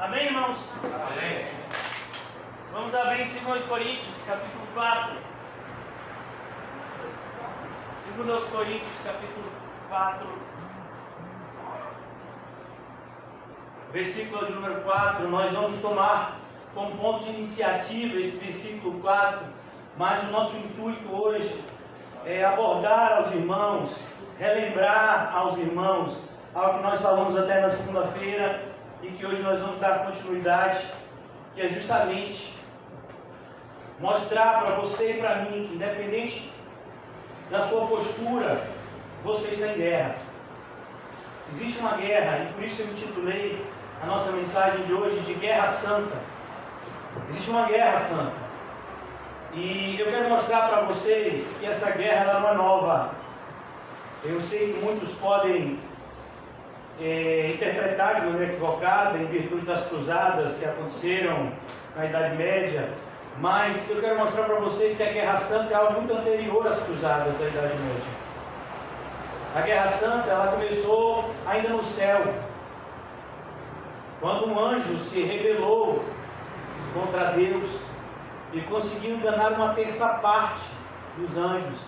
Amém, irmãos? Amém. Vamos abrir em 2 Coríntios, capítulo 4. 2 Coríntios, capítulo 4. Versículo de número 4. Nós vamos tomar como ponto de iniciativa esse versículo 4. Mas o nosso intuito hoje é abordar aos irmãos, relembrar aos irmãos algo que nós falamos até na segunda-feira e que hoje nós vamos dar continuidade, que é justamente mostrar para você e para mim que, independente da sua postura, você está em guerra. Existe uma guerra, e por isso eu intitulei a nossa mensagem de hoje de Guerra Santa. Existe uma guerra santa. E eu quero mostrar para vocês que essa guerra ela não é nova. Eu sei que muitos podem interpretar de maneira equivocada em virtude das cruzadas que aconteceram na Idade Média, mas eu quero mostrar para vocês que a Guerra Santa é algo muito anterior às cruzadas da Idade Média. A Guerra Santa ela começou ainda no céu, quando um anjo se rebelou contra Deus e conseguiu enganar uma terça parte dos anjos.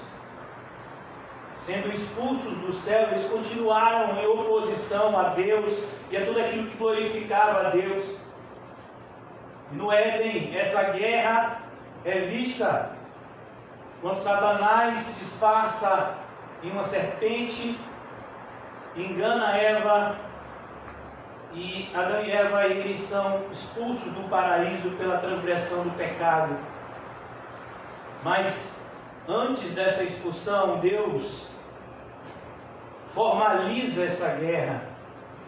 Sendo expulsos do céu, eles continuaram em oposição a Deus e a tudo aquilo que glorificava a Deus. E no Éden, essa guerra é vista quando Satanás se disfarça em uma serpente, engana Eva, e Adão e Eva eles são expulsos do paraíso pela transgressão do pecado. Mas antes dessa expulsão, Deus formaliza essa guerra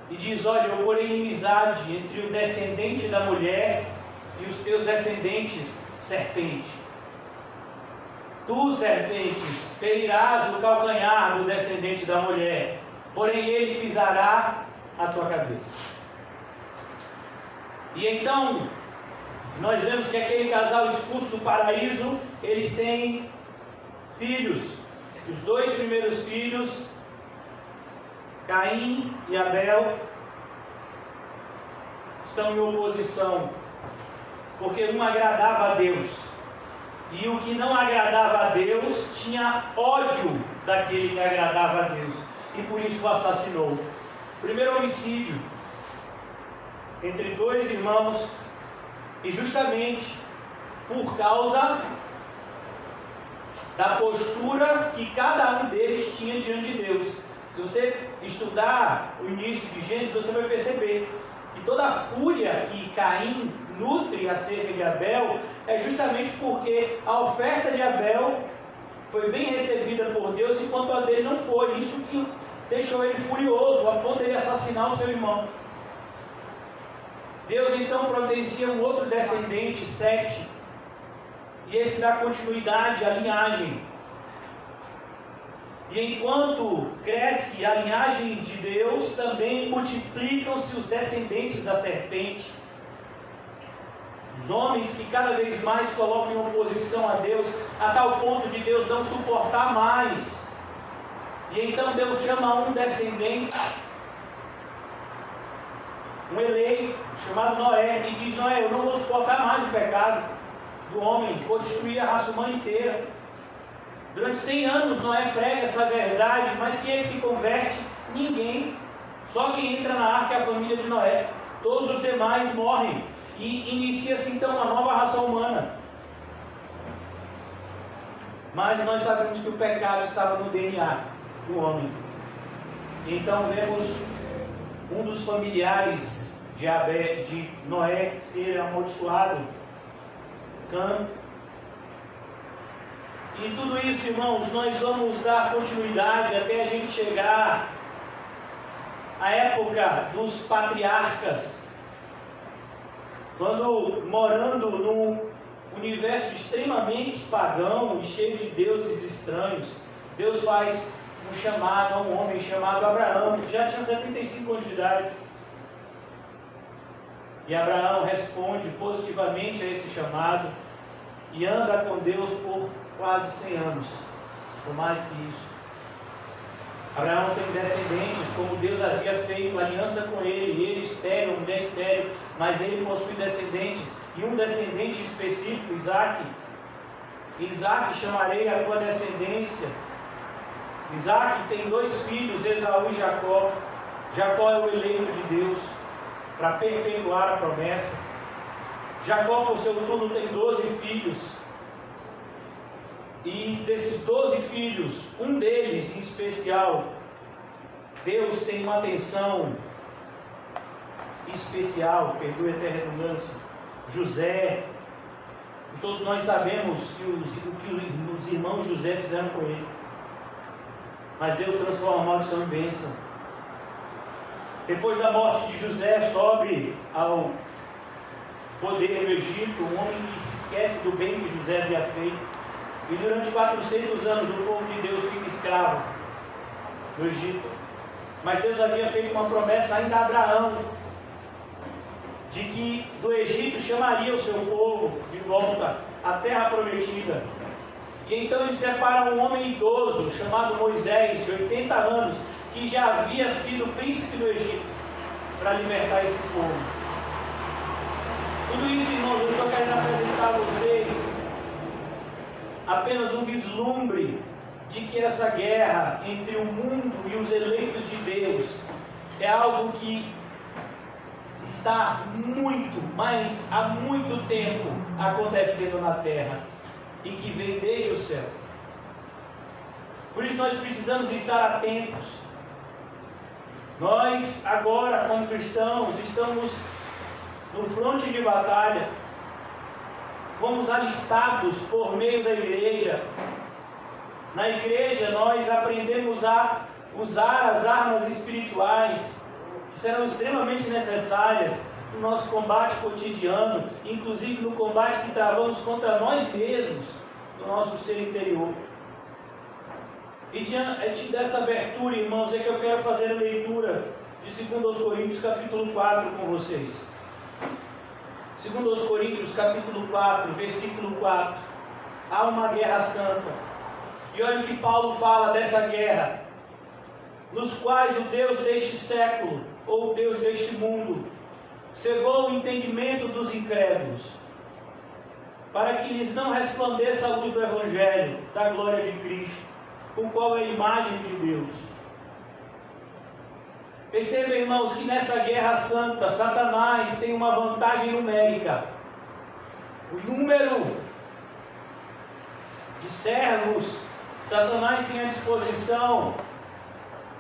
e diz: olha, eu porei inimizade entre o descendente da mulher e os teus descendentes, serpente. Tu, serpentes, ferirás o calcanhar do descendente da mulher, porém ele pisará a tua cabeça. E então nós vemos que aquele casal expulso do paraíso, eles têm filhos. Os dois primeiros filhos, Caim e Abel, estão em oposição, porque um agradava a Deus, e o que não agradava a Deus tinha ódio daquele que agradava a Deus, e por isso o assassinou. Primeiro homicídio entre dois irmãos, e justamente por causa da postura que cada um deles tinha diante de Deus. Se você estudar o início de Gênesis, você vai perceber que toda a fúria que Caim nutre acerca de Abel é justamente porque a oferta de Abel foi bem recebida por Deus, enquanto a dele não foi. Isso que deixou ele furioso, a ponto de ele assassinar o seu irmão. Deus então providencia um outro descendente, Sete, e esse dá continuidade à linhagem. E enquanto cresce a linhagem de Deus, também multiplicam-se os descendentes da serpente. Os homens que cada vez mais colocam em oposição a Deus, a tal ponto de Deus não suportar mais. E então Deus chama um descendente, um eleito, chamado Noé, e diz: Noé, eu não vou suportar mais o pecado do homem, vou destruir a raça humana inteira. Durante 100 anos Noé prega essa verdade, mas quem ele se converte? Ninguém. Só quem entra na arca é a família de Noé. Todos os demais morrem. E inicia-se então uma nova raça humana. Mas nós sabemos que o pecado estava no DNA do homem. Então vemos um dos familiares de Noé ser amaldiçoado, Cã. E tudo isso, irmãos, nós vamos dar continuidade até a gente chegar à época dos patriarcas, quando, morando num universo extremamente pagão e cheio de deuses estranhos, Deus faz um chamado a um homem chamado Abraão, que já tinha 75 anos de idade. E Abraão responde positivamente a esse chamado e anda com Deus por quase 100 anos, ou mais que isso. Abraão tem descendentes, como Deus havia feito aliança com ele estéril, mulher estéril, mas ele possui descendentes, e um descendente específico, Isaque. Isaque, chamarei a tua descendência. Isaque tem 2 filhos, Esaú e Jacó. Jacó é o eleito de Deus, para perpetuar a promessa. Jacó, por seu turno, tem 12 filhos. E desses 12 filhos, um deles em especial, Deus tem uma atenção especial, perdoe até a redundância, José. E todos nós sabemos o que os irmãos José fizeram com ele. Mas Deus transforma a maldição em bênção. Depois da morte de José, sobe ao poder no Egito um homem que se esquece do bem que José havia feito. E durante 400 anos o povo de Deus fica escravo no Egito. Mas Deus havia feito uma promessa ainda a Abraão, de que do Egito chamaria o seu povo de volta à terra prometida. E então ele separa um homem idoso, chamado Moisés, de 80 anos, que já havia sido príncipe do Egito, para libertar esse povo. Tudo isso, irmãos, eu estou querendo apresentar a vocês apenas um vislumbre de que essa guerra entre o mundo e os eleitos de Deus é algo que está muito, mas há muito tempo acontecendo na terra e que vem desde o céu. Por isso nós precisamos estar atentos. Nós agora, como cristãos, estamos no fronte de batalha. Fomos alistados por meio da igreja. Na igreja nós aprendemos a usar as armas espirituais, que serão extremamente necessárias no nosso combate cotidiano, inclusive no combate que travamos contra nós mesmos, no nosso ser interior. E diante dessa abertura, irmãos, é que eu quero fazer a leitura de 2 Coríntios capítulo 4 com vocês. 2 Coríntios capítulo 4, versículo 4. Há uma guerra santa. E olha o que Paulo fala dessa guerra. Nos quais o Deus deste século, ou o Deus deste mundo, cegou o entendimento dos incrédulos, para que lhes não resplandeça a luz do Evangelho, da glória de Cristo, o qual é a imagem de Deus. Percebam, irmãos, que nessa guerra santa, Satanás tem uma vantagem numérica. O número de servos que Satanás tem à disposição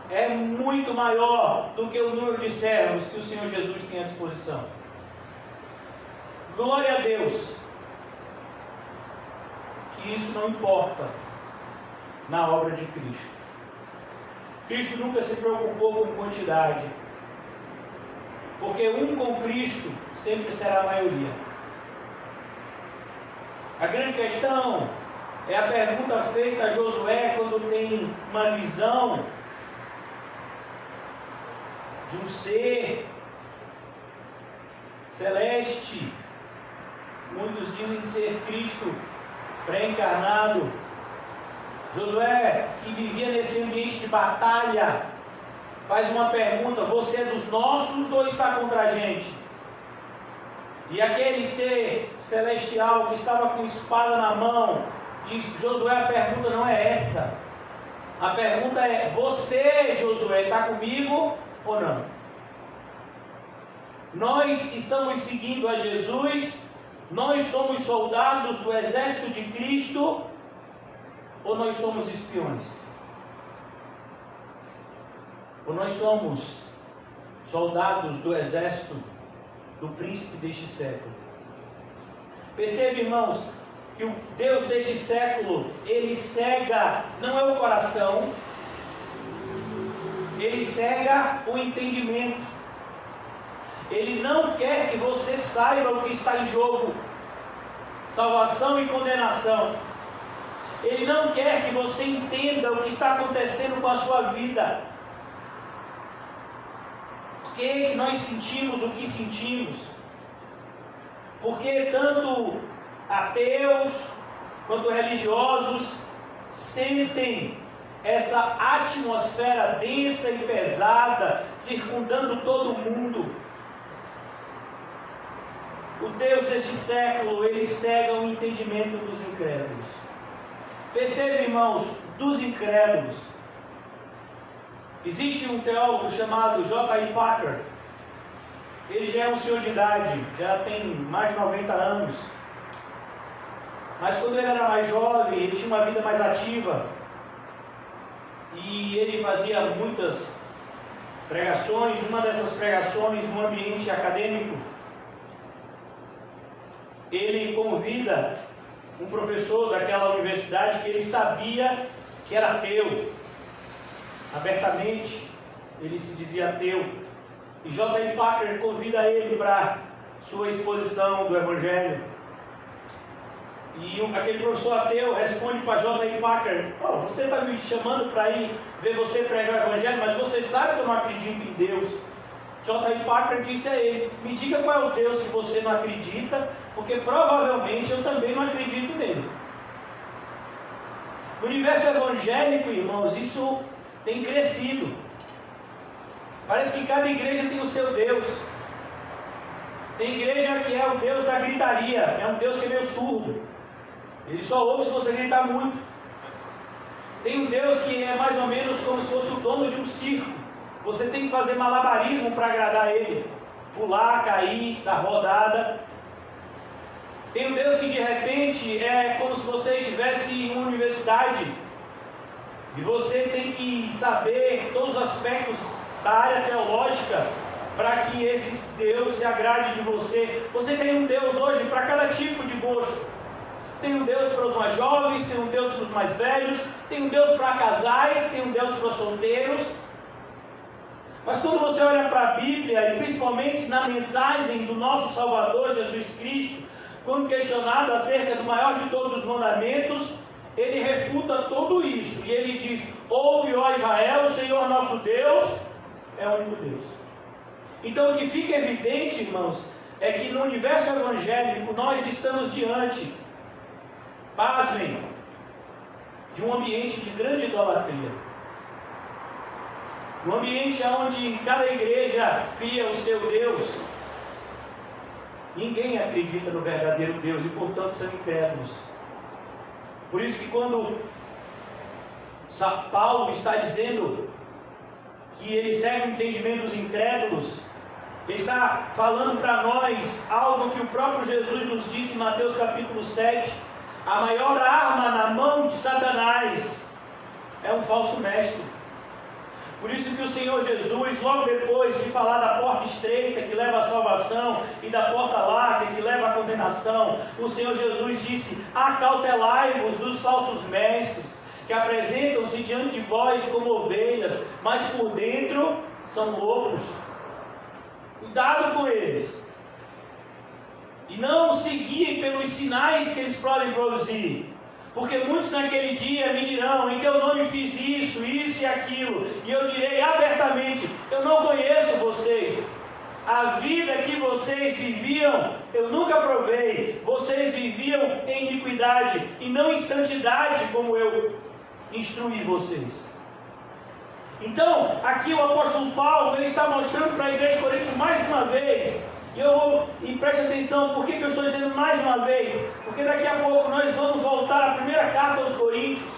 é muito maior do que o número de servos que o Senhor Jesus tem à disposição. Glória a Deus, que isso não importa na obra de Cristo. Cristo nunca se preocupou com quantidade, porque um com Cristo sempre será a maioria. A grande questão é a pergunta feita a Josué quando tem uma visão de um ser celeste, muitos dizem ser Cristo pré-encarnado. Josué, que vivia nesse ambiente de batalha, faz uma pergunta: você é dos nossos ou está contra a gente? E aquele ser celestial que estava com espada na mão diz: Josué, a pergunta não é essa. A pergunta é: você, Josué, está comigo ou não? Nós estamos seguindo a Jesus, nós somos soldados do exército de Cristo, ou nós somos espiões? Ou nós somos soldados do exército do príncipe deste século? Percebe, irmãos, que o Deus deste século, ele cega, não é o coração, ele cega o entendimento. Ele não quer que você saiba o que está em jogo, salvação e condenação. Ele não quer que você entenda o que está acontecendo com a sua vida. Por que nós sentimos o que sentimos? Porque tanto ateus quanto religiosos sentem essa atmosfera densa e pesada circundando todo mundo. O Deus deste século, ele cega o entendimento dos incrédulos. Perceba, irmãos, dos incrédulos. Existe um teólogo chamado J.I. Packer. Ele já é um senhor de idade, já tem mais de 90 anos. Mas quando ele era mais jovem, ele tinha uma vida mais ativa. E ele fazia muitas pregações. Uma dessas pregações no ambiente acadêmico, ele convida um professor daquela universidade que ele sabia que era ateu. Abertamente, ele se dizia ateu. E J.I. Packer convida ele para sua exposição do Evangelho. E aquele professor ateu responde para J.I. Packer: você está me chamando para ir ver você pregar o Evangelho, mas você sabe que eu não acredito em Deus. J.I. Packer disse a ele: me diga qual é o Deus que você não acredita, porque provavelmente eu também não acredito nele. No universo evangélico, irmãos, isso tem crescido. Parece que cada igreja tem o seu Deus. Tem igreja que é o Deus da gritaria, é um Deus que é meio surdo. Ele só ouve se você gritar muito. Tem um Deus que é mais ou menos como se fosse o dono de um circo. Você tem que fazer malabarismo para agradar ele. Pular, cair, dar rodada. Tem um Deus que de repente é como se você estivesse em uma universidade e você tem que saber todos os aspectos da área teológica para que esse Deus se agrade de você. Você tem um Deus hoje para cada tipo de gosto. Tem um Deus para os mais jovens, tem um Deus para os mais velhos, tem um Deus para casais, tem um Deus para solteiros. Mas quando você olha para a Bíblia, e principalmente na mensagem do nosso Salvador Jesus Cristo, quando questionado acerca do maior de todos os mandamentos, ele refuta tudo isso. E ele diz: ouve, ó Israel, o Senhor nosso Deus é o único Deus. Então o que fica evidente, irmãos, é que no universo evangélico nós estamos diante, pasmem, de um ambiente de grande idolatria. Um ambiente onde cada igreja cria o seu Deus. Ninguém acredita no verdadeiro Deus e, portanto, são incrédulos. Por isso que quando Paulo está dizendo que ele segue o entendimento dos incrédulos, ele está falando para nós algo que o próprio Jesus nos disse em Mateus capítulo 7. A maior arma na mão de Satanás é um falso mestre. Por isso que o Senhor Jesus, logo depois de falar da porta estreita que leva à salvação e da porta larga que leva à condenação, o Senhor Jesus disse: acautelai-vos dos falsos mestres, que apresentam-se diante de vós como ovelhas, mas por dentro são lobos. Cuidado com eles. E não se guiem pelos sinais que eles podem produzir. Porque muitos naquele dia me dirão: em teu nome fiz isso, isso e aquilo. E eu direi abertamente: eu não conheço vocês. A vida que vocês viviam, eu nunca provei. Vocês viviam em iniquidade e não em santidade, como eu instruí vocês. Então, aqui o apóstolo Paulo, ele está mostrando para a igreja de Corinto mais uma vez. E preste atenção, por que eu estou dizendo mais uma vez? Porque daqui a pouco nós vamos voltar à primeira carta aos Coríntios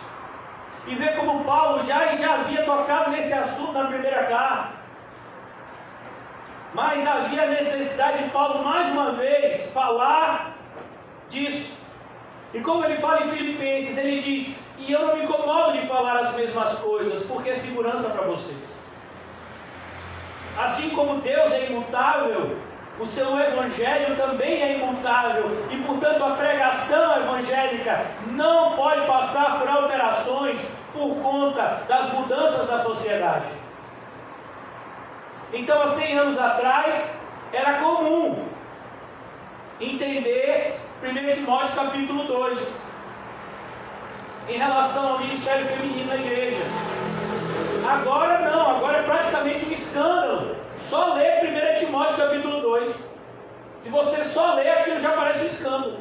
e ver como Paulo já havia tocado nesse assunto na primeira carta. Mas havia necessidade de Paulo mais uma vez falar disso. E como ele fala em Filipenses, ele diz: e eu não me incomodo de falar as mesmas coisas, porque é segurança para vocês. Assim como Deus é imutável, o seu evangelho também é imutável, e portanto a pregação evangélica não pode passar por alterações por conta das mudanças da sociedade. Então, há 100 anos atrás, era comum entender 1 Timóteo capítulo 2 em relação ao ministério feminino na igreja. Agora não, agora é praticamente um escândalo só ler 1 Timóteo capítulo 2. Se você só ler, aquilo já parece um escândalo.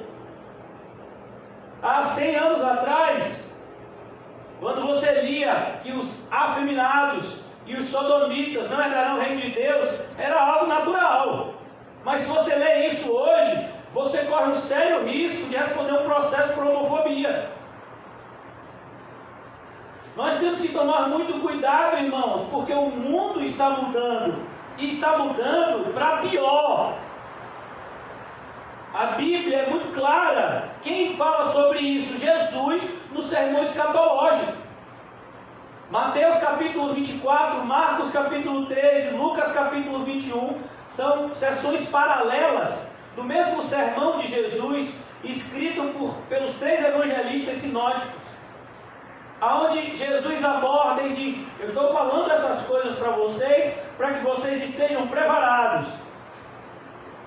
Há 100 anos atrás, quando você lia dizia que os afeminados e os sodomitas não herdarão o reino de Deus, era algo natural. Mas se você lê isso hoje, você corre um sério risco de responder um processo por homofobia. Nós temos que tomar muito cuidado, irmãos, porque o mundo está mudando, e está mudando para pior. A Bíblia é muito clara. Quem fala sobre isso? Jesus, no sermão escatológico. Mateus capítulo 24, Marcos capítulo 13, Lucas capítulo 21, são sessões paralelas do mesmo sermão de Jesus, escrito pelos 3 evangelistas sinóticos, aonde Jesus aborda e diz: eu estou falando essas coisas para vocês, para que vocês estejam preparados.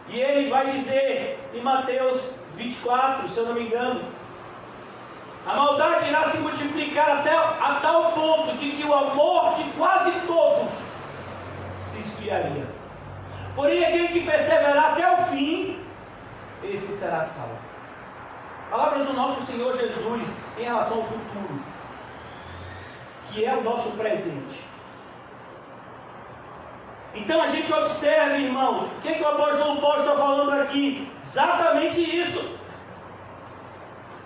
E ele vai dizer em Mateus 24, se eu não me engano, a maldade irá se multiplicar a tal ponto de que o amor de quase todos se esfriaria. Porém, aquele que perseverar até o fim, esse será salvo. Palavras do nosso Senhor Jesus em relação ao futuro, que é o nosso presente. Então a gente observa, irmãos, o que o apóstolo Paulo está falando aqui? Exatamente isso.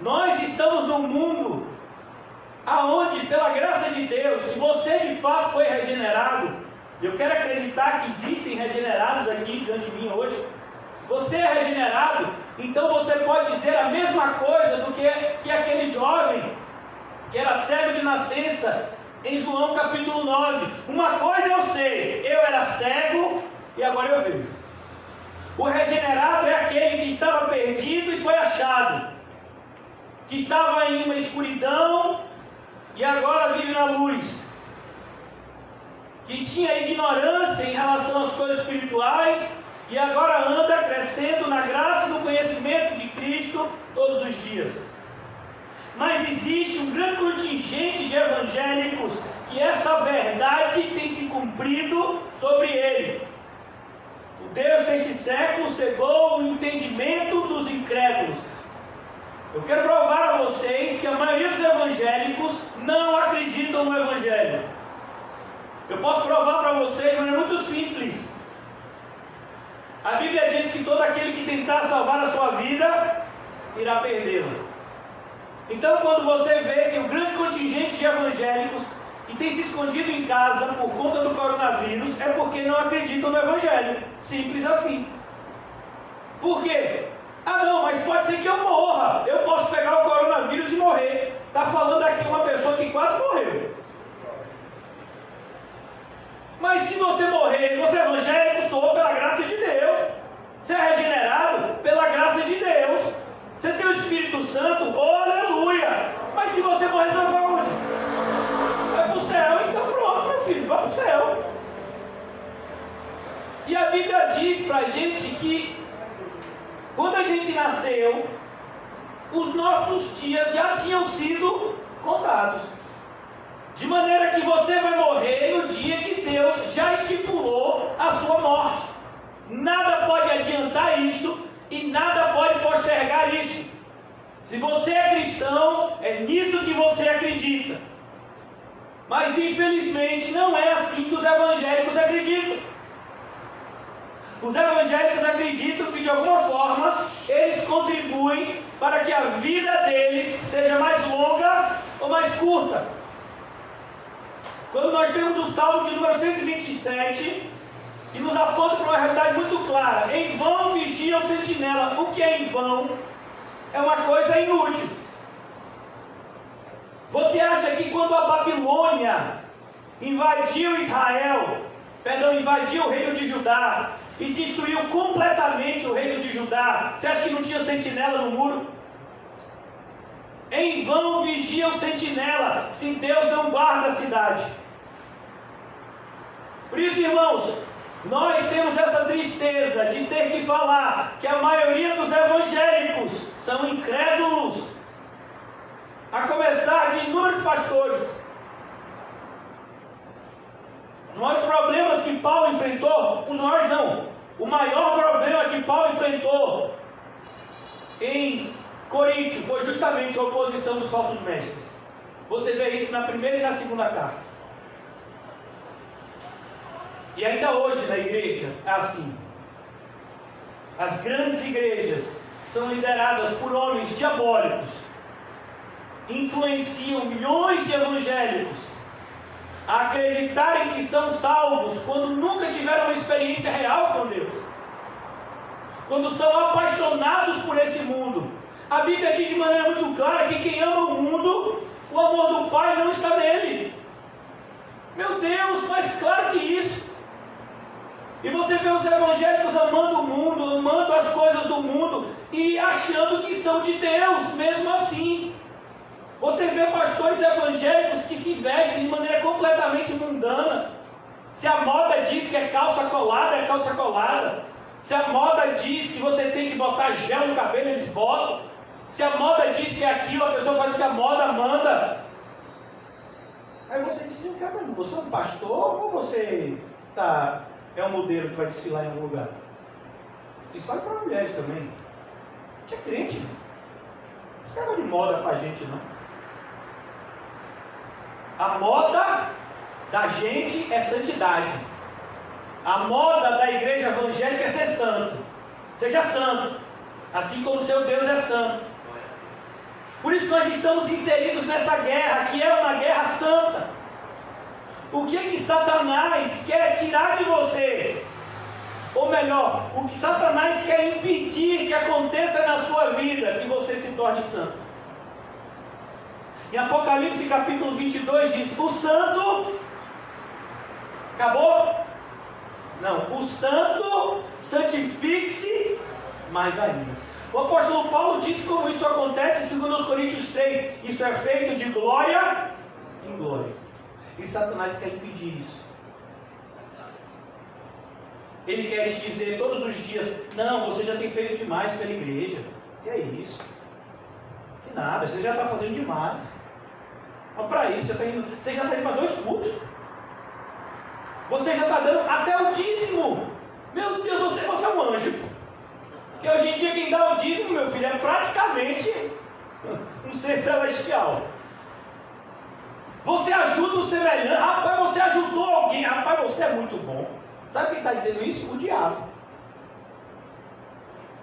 Nós estamos num mundo aonde, pela graça de Deus, se você de fato foi regenerado, eu quero acreditar que existem regenerados aqui diante de mim hoje. Se você é regenerado, então você pode dizer a mesma coisa do que aquele jovem que era cego de nascença, em João capítulo 9. Uma coisa eu sei, eu era cego e agora eu vejo. O regenerado é aquele que estava perdido e foi achado, que estava em uma escuridão e agora vive na luz, que tinha ignorância em relação às coisas espirituais e agora anda crescendo na graça e no conhecimento de Cristo todos os dias. Mas existe um grande contingente de evangélicos que essa verdade tem se cumprido sobre ele. O Deus deste século cegou o entendimento dos incrédulos. Eu quero provar a vocês que a maioria dos evangélicos não acreditam no Evangelho. Eu posso provar para vocês, mas é muito simples. A Bíblia diz que todo aquele que tentar salvar a sua vida, irá perdê-la. Então, quando você vê que o grande contingente de evangélicos que tem se escondido em casa por conta do coronavírus, é porque não acreditam no Evangelho. Simples assim. Por quê? Ah não, mas pode ser que eu morra. Eu posso pegar o coronavírus e morrer. Está falando aqui uma pessoa que quase morreu. Mas se você morrer, você é evangélico, sou pela graça de Deus. Você é regenerado pela graça de Deus. Você tem o Espírito Santo, oh, aleluia! Mas se você morrer, você vai para onde? Vai para o céu, então pronto, meu filho, vai para o céu. E a Bíblia diz para a gente que quando a gente nasceu, os nossos dias já tinham sido contados. De maneira que você vai morrer no dia que Deus já estipulou a sua morte. Nada pode adiantar isso e nada pode postergar isso. Se você é cristão, é nisso que você acredita. Mas infelizmente não é assim que os evangélicos acreditam. Os evangélicos acreditam que de alguma forma eles contribuem para que a vida deles seja mais longa ou mais curta. Quando nós temos o Salmo de número 127, que nos aponta para uma realidade muito clara: em vão vigia o sentinela. O que é em vão? É uma coisa inútil. Você acha que quando a Babilônia invadiu invadiu o reino de Judá e destruiu completamente o reino de Judá, você acha que não tinha sentinela no muro? Em vão vigia o sentinela, se Deus não guarda a cidade. Por isso, irmãos, nós temos essa tristeza de ter que falar que a maioria dos evangélicos são incrédulos, a começar de inúmeros pastores. Os maiores problemas que Paulo enfrentou, o maior problema que Paulo enfrentou em Coríntio foi justamente a oposição dos falsos mestres. Você vê isso na primeira e na segunda carta. E ainda hoje na igreja é assim. As grandes igrejas, que são lideradas por homens diabólicos, influenciam milhões de evangélicos a acreditarem que são salvos quando nunca tiveram uma experiência real com Deus, quando são apaixonados por esse mundo. A Bíblia diz de maneira muito clara que quem ama o mundo, o amor do Pai não está nele. Meu Deus, mais claro que isso. E você vê os evangélicos amando o mundo, amando as coisas do mundo e achando que são de Deus, mesmo assim. Você vê pastores evangélicos que se vestem de maneira completamente mundana. Se a moda diz que é calça colada, é calça colada. Se a moda diz que você tem que botar gel no cabelo, eles botam. Se a moda diz que é aquilo, a pessoa faz o que a moda manda. Aí você diz, você é um pastor ou você é um modelo que vai desfilar em algum lugar? Isso vale para mulheres também. A gente é crente, não. Isso não é de moda para a gente, não. A moda da gente é santidade. A moda da igreja evangélica é ser santo. Seja santo, assim como o seu Deus é santo. Por isso nós estamos inseridos nessa guerra, que é uma guerra santa. O que Satanás quer tirar de você? Ou melhor, o que Satanás quer impedir que aconteça na sua vida, que você se torne santo. Em Apocalipse capítulo 22 diz, o santo, acabou? Não, o santo santifique-se mais ainda. O apóstolo Paulo diz como isso acontece, segundo os Coríntios 3, isso é feito de glória em glória. E Satanás quer impedir isso. Ele quer te dizer todos os dias, não, você já tem feito demais pela igreja. Que é isso? Que nada, você já está fazendo demais. Mas para isso, você já está indo para 2 cultos. Você já está dando até o dízimo. Meu Deus, você é um anjo. Porque hoje em dia quem dá o dízimo, meu filho, é praticamente um ser celestial. Você ajuda o semelhante. Rapaz, você ajudou alguém. Rapaz, você é muito bom. Sabe quem está dizendo isso? O diabo.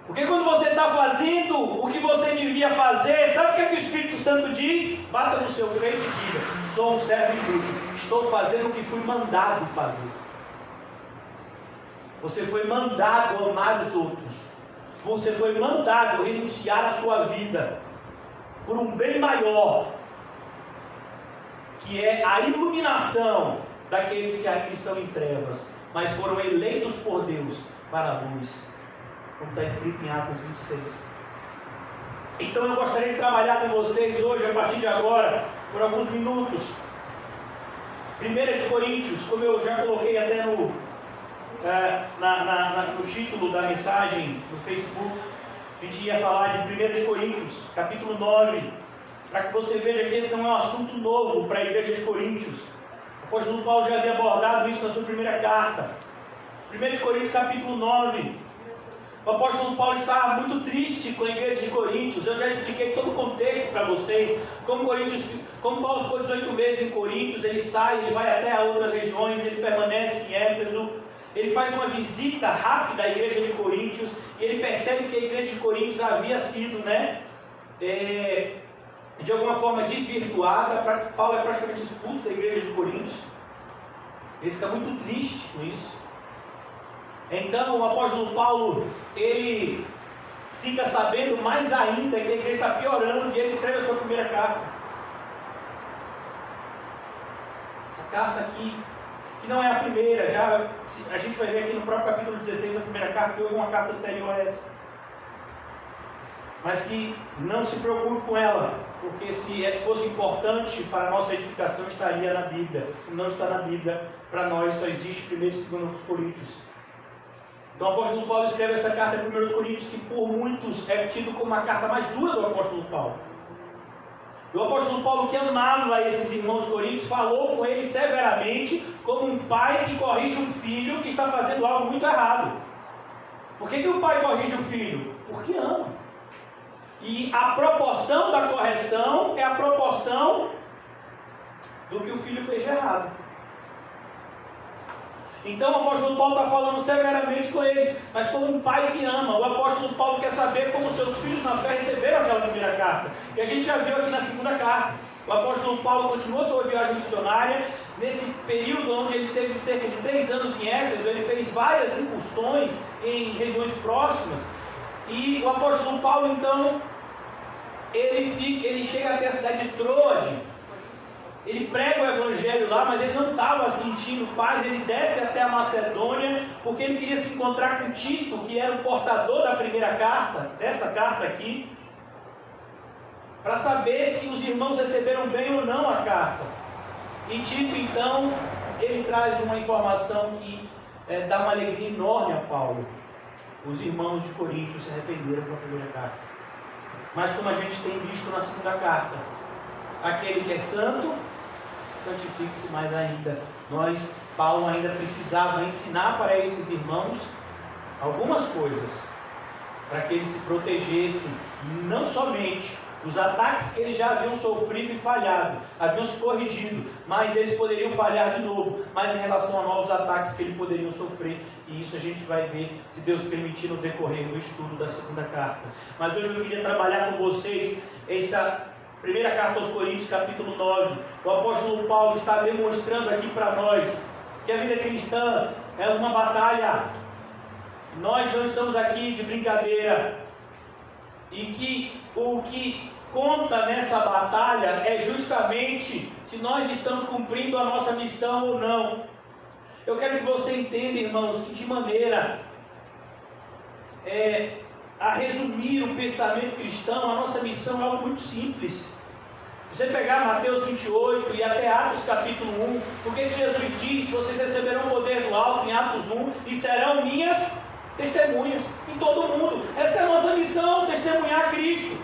Porque quando você está fazendo o que você devia fazer, sabe o que o Espírito Santo diz? Bata no seu peito e diga, sou um servo inútil, estou fazendo o que fui mandado fazer. Você foi mandado amar os outros. Você foi mandado renunciar à sua vida por um bem maior, que é a iluminação daqueles que ainda estão em trevas, mas foram eleitos por Deus para a luz, como está escrito em Atos 26. Então eu gostaria de trabalhar com vocês hoje, a partir de agora, por alguns minutos. 1 Coríntios, como eu já coloquei até no título da mensagem no Facebook, a gente ia falar de 1 Coríntios, capítulo 9, para que você veja que esse não é um assunto novo para a igreja de Coríntios. O apóstolo Paulo já havia abordado isso na sua primeira carta. 1 Coríntios capítulo 9. O apóstolo Paulo está muito triste com a igreja de Coríntios. Eu já expliquei todo o contexto para vocês. Como Paulo ficou 18 meses em Coríntios, ele sai, ele vai até a outras regiões, ele permanece em Éfeso. Ele faz uma visita rápida à igreja de Coríntios e ele percebe que a igreja de Coríntios havia sido, de alguma forma desvirtuada. Paulo é praticamente expulso da igreja de Coríntios. Ele fica muito triste com isso. Então o apóstolo Paulo, ele fica sabendo mais ainda que a igreja está piorando e ele escreve a sua primeira carta. Essa carta aqui, que não é a primeira, já a gente vai ver aqui no próprio capítulo 16 da primeira carta, que houve uma carta anterior a essa. Mas que não se preocupe com ela, porque se fosse importante para a nossa edificação, estaria na Bíblia. Não está na Bíblia, para nós só existe 1 e 2 Coríntios. Então o apóstolo Paulo escreve essa carta em 1 Coríntios, que por muitos é tido como a carta mais dura do apóstolo Paulo. E o apóstolo Paulo, que amava esses irmãos coríntios, falou com eles severamente, como um pai que corrige um filho que está fazendo algo muito errado. Por que o pai corrige o filho? Porque ama. E a proporção da correção é a proporção do que o filho fez de errado. Então o apóstolo Paulo está falando severamente com eles, mas como um pai que ama. O apóstolo Paulo quer saber como seus filhos na fé receberam aquela primeira carta. E a gente já viu aqui na segunda carta. O apóstolo Paulo continuou sua viagem missionária. Nesse período onde ele teve cerca de 3 anos em Éfeso, ele fez várias incursões em regiões próximas. E o apóstolo Paulo, então, ele chega até a cidade de Troade. Ele prega o evangelho lá, mas ele não estava sentindo paz. Ele desce até a Macedônia, porque ele queria se encontrar com Tito, que era o portador da primeira carta, dessa carta aqui, para saber se os irmãos receberam bem ou não a carta. E Tito, então, ele traz uma informação que dá uma alegria enorme a Paulo. Os irmãos de Corinto se arrependeram com a primeira carta. Mas como a gente tem visto na segunda carta, aquele que é santo, santifique-se mais ainda. Paulo ainda precisava ensinar para esses irmãos algumas coisas, para que eles se protegessem, não somente os ataques que eles já haviam sofrido e falhado, haviam se corrigido, mas eles poderiam falhar de novo, mas em relação a novos ataques que eles poderiam sofrer, e isso a gente vai ver, se Deus permitir, no decorrer do estudo da segunda carta. Mas hoje eu queria trabalhar com vocês essa primeira carta aos Coríntios, capítulo 9. O apóstolo Paulo está demonstrando aqui para nós que a vida cristã é uma batalha. Nós não estamos aqui de brincadeira. E que o que conta nessa batalha é justamente se nós estamos cumprindo a nossa missão ou não. Eu quero que você entenda, irmãos, que de maneira a resumir o pensamento cristão, a nossa missão é algo muito simples. Você pegar Mateus 28 e até Atos capítulo 1, porque Jesus diz: vocês receberão o poder do alto, em Atos 1, e serão minhas testemunhas em todo o mundo. Essa é a nossa missão, testemunhar Cristo.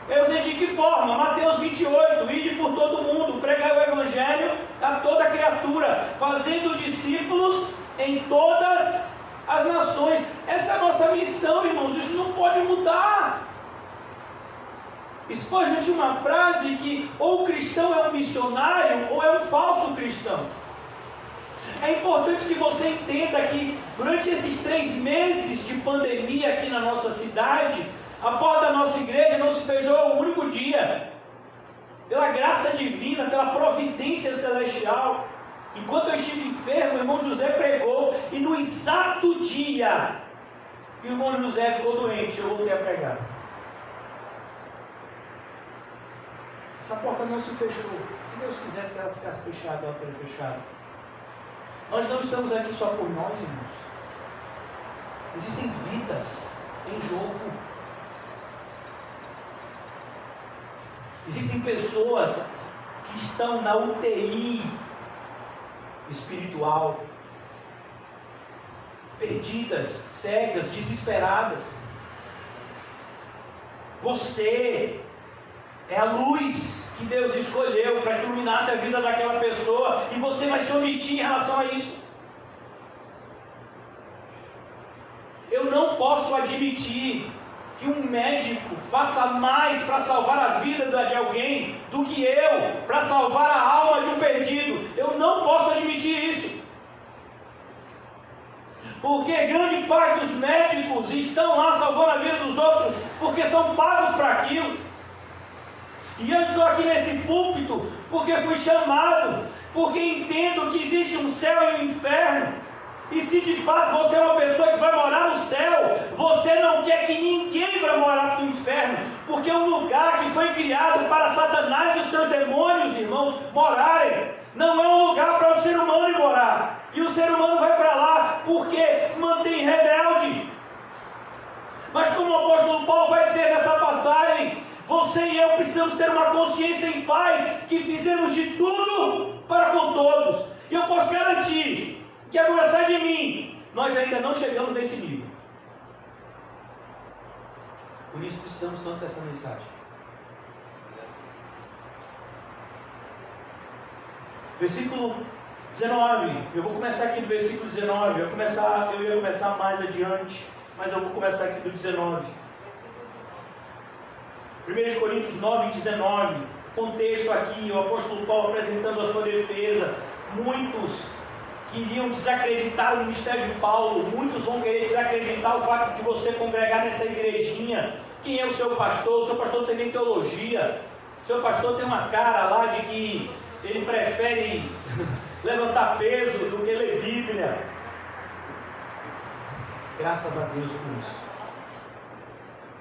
Eu sei de que forma? Mateus 28, ide por todo o mundo, pregai o evangelho a toda criatura, fazendo discípulos em todas as nações. Essa é a nossa missão, irmãos, isso não pode mudar. Spurgeon tinha uma frase que ou o cristão é um missionário ou é um falso cristão. É importante que você entenda que durante esses 3 meses de pandemia aqui na nossa cidade, a porta da nossa igreja não se fechou um único dia. Pela graça divina, pela providência celestial. Enquanto eu estive enfermo, o irmão José pregou, e no exato dia que o irmão José ficou doente, eu voltei a pregar. Essa porta não se fechou. Se Deus quisesse que ela ficasse fechada, ela teria fechado. Nós não estamos aqui só por nós, irmãos. Existem vidas em jogo. Existem pessoas que estão na UTI espiritual, perdidas, cegas, desesperadas. Você é a luz que Deus escolheu para que iluminasse a vida daquela pessoa, e você vai se omitir em relação a isso. Eu não posso admitir que um médico faça mais para salvar a vida de alguém do que eu para salvar a alma de um perdido. Eu não posso admitir isso. Porque grande parte dos médicos estão lá salvando a vida dos outros porque são pagos para aquilo. E eu estou aqui nesse púlpito porque fui chamado, porque entendo que existe um céu e um inferno. E se de fato você é uma pessoa que vai morar no céu, você não quer que ninguém vá morar no inferno, porque é um lugar que foi criado para Satanás e os seus demônios, irmãos, morarem. Não é um lugar para o ser humano morar. E o ser humano vai para lá porque se mantém rebelde. Mas como o apóstolo Paulo vai dizer nessa passagem, você e eu precisamos ter uma consciência em paz, que fizemos de tudo para com todos. E eu posso garantir que a começar de mim, nós ainda não chegamos nesse nível. Por isso precisamos tanto dessa mensagem. Versículo 19. Eu vou começar aqui do versículo 19. Eu ia começar mais adiante, mas eu vou começar aqui do 19. 1 Coríntios 9, 19. contexto aqui, o apóstolo Paulo apresentando a sua defesa. Muitos queriam desacreditar o ministério de Paulo, muitos vão querer desacreditar o fato de você congregar nessa igrejinha. Quem é o seu pastor? O seu pastor não tem nem teologia, o seu pastor tem uma cara lá de que ele prefere levantar peso do que ler Bíblia. Graças a Deus por isso.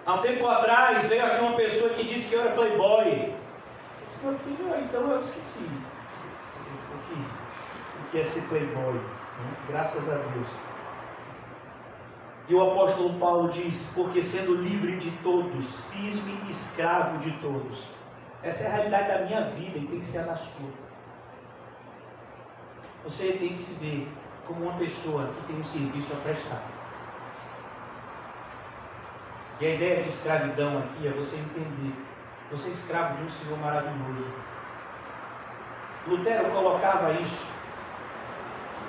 Há um tempo atrás veio aqui uma pessoa que disse que eu era playboy. Eu disse, meu filho, então eu esqueci o que é ser playboy, né? Graças a Deus. E o apóstolo Paulo diz, porque sendo livre de todos, fiz-me escravo de todos. Essa é a realidade da minha vida e tem que ser a da sua. Você tem que se ver como uma pessoa que tem um serviço a prestar. E a ideia de escravidão aqui é você entender, você é escravo de um Senhor maravilhoso. Lutero colocava isso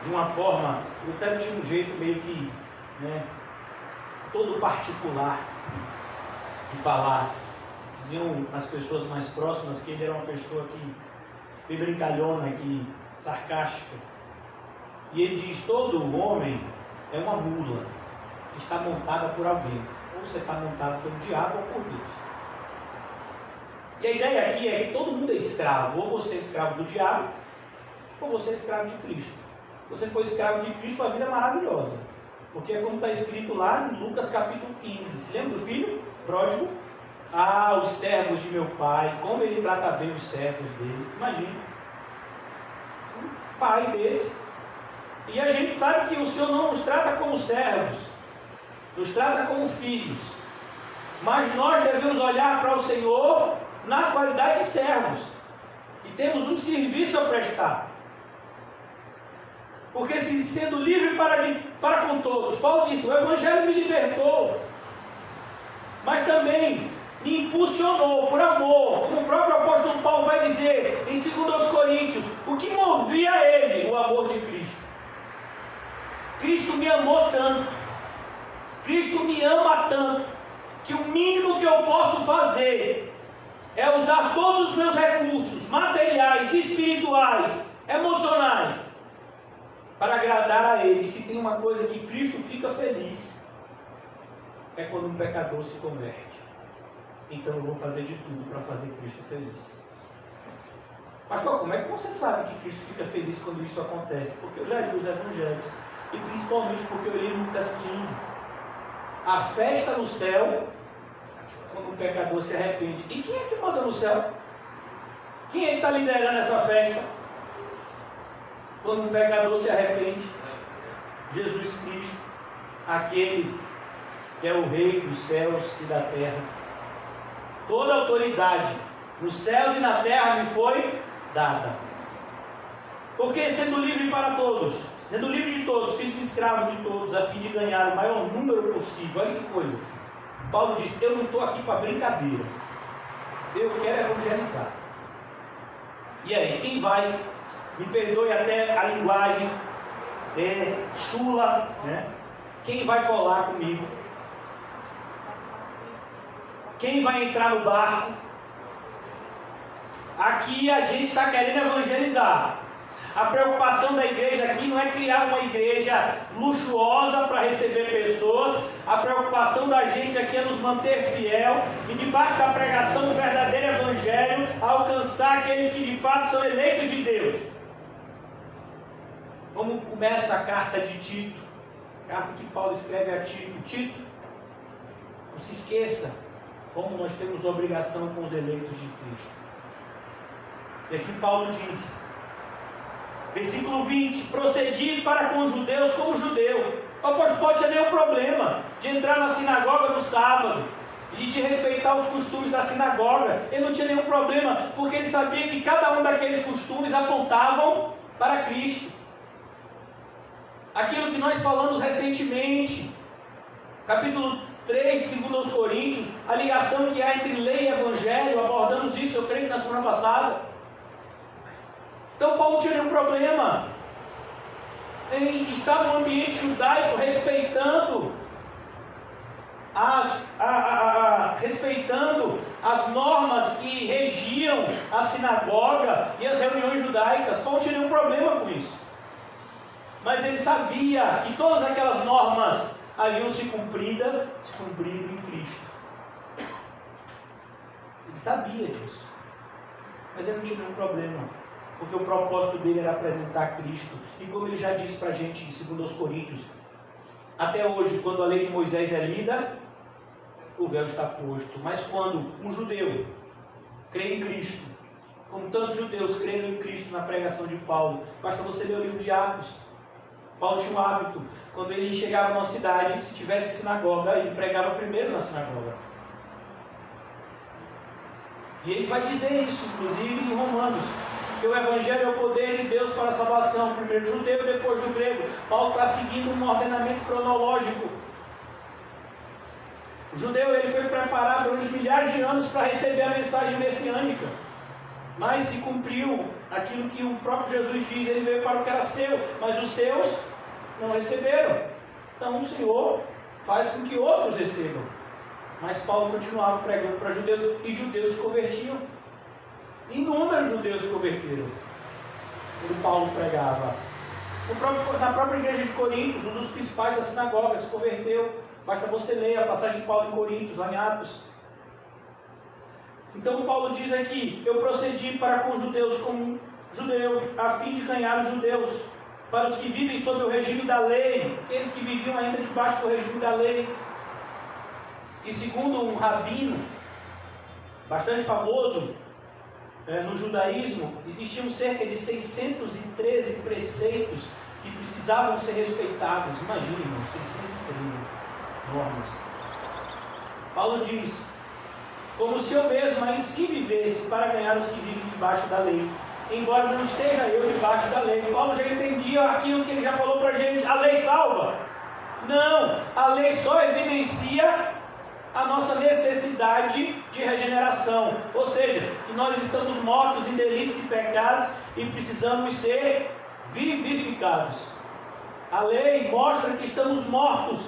de uma forma, Lutero tinha um jeito meio que, todo particular de falar. Diziam as pessoas mais próximas que ele era uma pessoa que brincalhona, que sarcástica. E ele diz, todo homem é uma mula que está montada por alguém. Ou você está montado pelo diabo ou por Deus. E a ideia aqui é que todo mundo é escravo. Ou você é escravo do diabo, ou você é escravo de Cristo. Você foi escravo de Cristo, a vida é maravilhosa. Porque é como está escrito lá em Lucas capítulo 15. Se lembra do filho pródigo? Ah, os servos de meu pai, como ele trata bem os servos dele. Imagina. Um pai desse. E a gente sabe que o Senhor não nos trata como servos, nos trata como filhos. Mas nós devemos olhar para o Senhor na qualidade de servos. E temos um serviço a prestar. Porque se sendo livre para com todos, Paulo disse, o Evangelho me libertou, mas também me impulsionou por amor, como o próprio apóstolo Paulo vai dizer em 2 Coríntios, o que movia ele? O amor de Cristo. Cristo me amou tanto, Cristo me ama tanto, que o mínimo que eu posso fazer é usar todos os meus recursos materiais, espirituais, emocionais, para agradar a Ele. E se tem uma coisa que Cristo fica feliz, é quando um pecador se converte. Então eu vou fazer de tudo para fazer Cristo feliz. Pastor, como é que você sabe que Cristo fica feliz quando isso acontece? Porque eu já li os evangelhos, e principalmente porque eu li Lucas 15. A festa no céu, quando um pecador se arrepende. E quem é que manda no céu? Quem é que está liderando essa festa? Quando um pecador se arrepende, Jesus Cristo, aquele que é o Rei dos céus e da terra. Toda autoridade nos céus e na terra me foi dada. Porque sendo livre para todos, sendo livre de todos, fiz-me escravo de todos, a fim de ganhar o maior número possível. Olha que coisa. Paulo diz, eu não estou aqui para brincadeira. Eu quero evangelizar. E aí, quem vai? Me perdoe até a linguagem chula, né? Quem vai colar comigo? Quem vai entrar no barco? Aqui a gente está querendo evangelizar. A preocupação da igreja aqui não é criar uma igreja luxuosa para receber pessoas. A preocupação da gente aqui é nos manter fiel e debaixo da pregação do verdadeiro evangelho alcançar aqueles que de fato são eleitos de Deus. Como começa a carta de Tito, carta que Paulo escreve a Tito. Tito, não se esqueça como nós temos obrigação com os eleitos de Cristo. E aqui Paulo diz, versículo 20, procedi para com os judeus como judeu. O apóstolo Paulo tinha nenhum problema de entrar na sinagoga no sábado e de respeitar os costumes da sinagoga. Ele não tinha nenhum problema, porque ele sabia que cada um daqueles costumes apontavam para Cristo. Aquilo que nós falamos recentemente, capítulo 3, 2 Coríntios, a ligação que há entre lei e evangelho, abordamos isso, eu creio, na semana passada. Então Paulo não tinha nenhum problema em estar no ambiente judaico, respeitando respeitando as normas que regiam a sinagoga e as reuniões judaicas. Paulo tinha nenhum problema com isso. Mas ele sabia que todas aquelas normas haviam se cumprido em Cristo. Ele sabia disso. Mas ele não tinha nenhum problema, porque o propósito dele era apresentar Cristo. E como ele já disse para a gente, segundo aos Coríntios, até hoje, quando a lei de Moisés é lida, o véu está posto. Mas quando um judeu crê em Cristo, como tantos judeus creram em Cristo na pregação de Paulo, basta você ler o livro de Atos. Paulo tinha um hábito, quando ele chegava numa cidade, se tivesse sinagoga, ele pregava primeiro na sinagoga. E ele vai dizer isso, inclusive em Romanos, que o Evangelho é o poder de Deus para a salvação, primeiro judeu e depois do grego. Paulo está seguindo um ordenamento cronológico. O judeu ele foi preparado durante milhares de anos para receber a mensagem messiânica, mas se cumpriu aquilo que o próprio Jesus diz, ele veio para o que era seu, mas os seus não receberam. Então o Senhor faz com que outros recebam. Mas Paulo continuava pregando para judeus, e judeus se convertiam. Inúmeros judeus se converteram quando Paulo pregava. Na própria igreja de Coríntios, um dos principais da sinagoga se converteu. Basta você ler a passagem de Paulo em Coríntios, lá em Atos. Então Paulo diz aqui: eu procedi para com os judeus como um judeu, a fim de ganhar os judeus. Para os que vivem sob o regime da lei, aqueles que viviam ainda debaixo do regime da lei. E segundo um rabino bastante famoso no judaísmo, existiam cerca de 613 preceitos que precisavam ser respeitados. Imagine, irmão, 613 normas. Paulo diz: como se eu mesmo ainda se vivesse para ganhar os que vivem debaixo da lei, embora não esteja eu debaixo da lei. Paulo já entendia aquilo que ele já falou para a gente: a lei salva? Não, a lei só evidencia a nossa necessidade de regeneração, ou seja, que nós estamos mortos em delitos e pecados e precisamos ser vivificados. A lei mostra que estamos mortos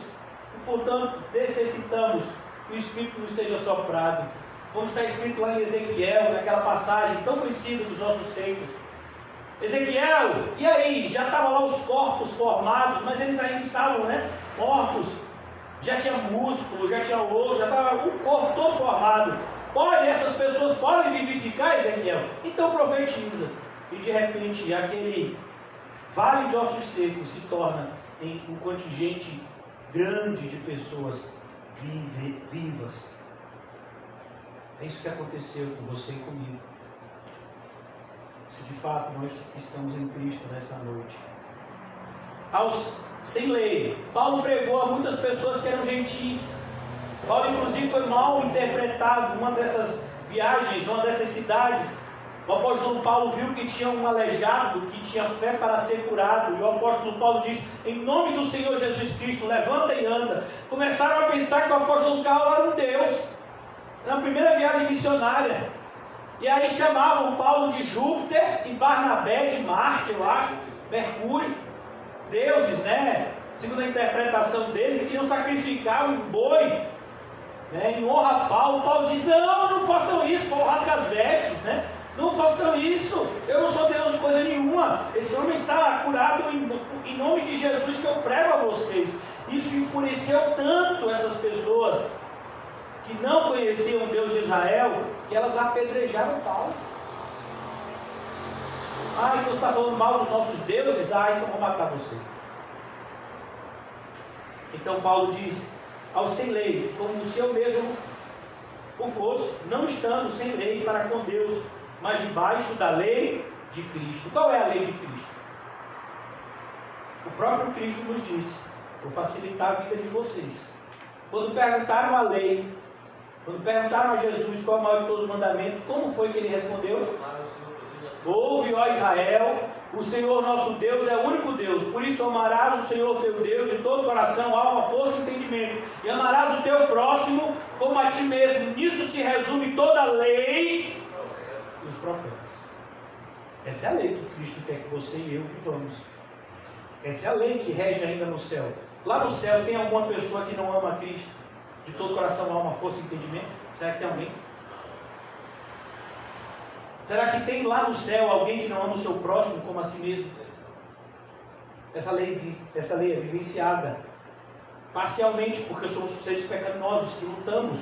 e, portanto, necessitamos que o Espírito nos seja soprado, como está escrito lá em Ezequiel, naquela passagem tão conhecida dos nossos tempos. Ezequiel, e aí? Já estavam lá os corpos formados, mas eles ainda estavam, mortos. Já tinha músculo, já tinha osso, já estava o corpo todo formado. Essas pessoas podem vivificar, Ezequiel? Então profetiza. E de repente aquele vale de ossos secos se torna em um contingente grande de pessoas vivas. É isso que aconteceu com você e comigo. Se de fato nós estamos em Cristo nessa noite. Sem lei, Paulo pregou a muitas pessoas que eram gentis. Paulo inclusive foi mal interpretado. Uma dessas viagens, uma dessas cidades, o apóstolo Paulo viu que tinha um aleijado que tinha fé para ser curado, e o apóstolo Paulo diz: em nome do Senhor Jesus Cristo, levanta e anda. Começaram a pensar que o apóstolo Paulo era um Deus, na primeira viagem missionária. E aí chamavam Paulo de Júpiter e Barnabé de Marte, eu acho, Mercúrio, deuses, segundo a interpretação deles, queriam sacrificar um boi, em honra a Paulo. Paulo diz: não façam isso. Paulo rasga as vestes, não façam isso, eu não sou Deus de coisa nenhuma. Esse homem está curado em nome de Jesus que eu prego a vocês. Isso enfureceu tanto essas pessoas que não conheciam o Deus de Israel, que elas apedrejaram Paulo. Então você está falando mal dos nossos deuses? Então vou matar você. Então Paulo diz: ao sem lei, como se eu mesmo o fosse, não estando sem lei para com Deus, mas debaixo da lei de Cristo. Qual é a lei de Cristo? O próprio Cristo nos disse: vou facilitar a vida de vocês. Quando perguntaram a lei, quando perguntaram a Jesus qual é o maior de todos os mandamentos, como foi que ele respondeu? Ouve, ó Israel, o Senhor nosso Deus é o único Deus. Por isso amarás o Senhor teu Deus de todo o coração, alma, força e entendimento. E amarás o teu próximo como a ti mesmo. Nisso se resume toda a lei e os profetas. Essa é a lei que Cristo quer que você e eu vivamos. Essa é a lei que rege ainda no céu. Lá no céu tem alguma pessoa que não ama Cristo? de todo coração, alma, força e entendimento? Será que tem alguém? Será que tem lá no céu alguém que não ama o seu próximo como a si mesmo? Essa lei é vivenciada parcialmente, porque somos seres pecaminosos que lutamos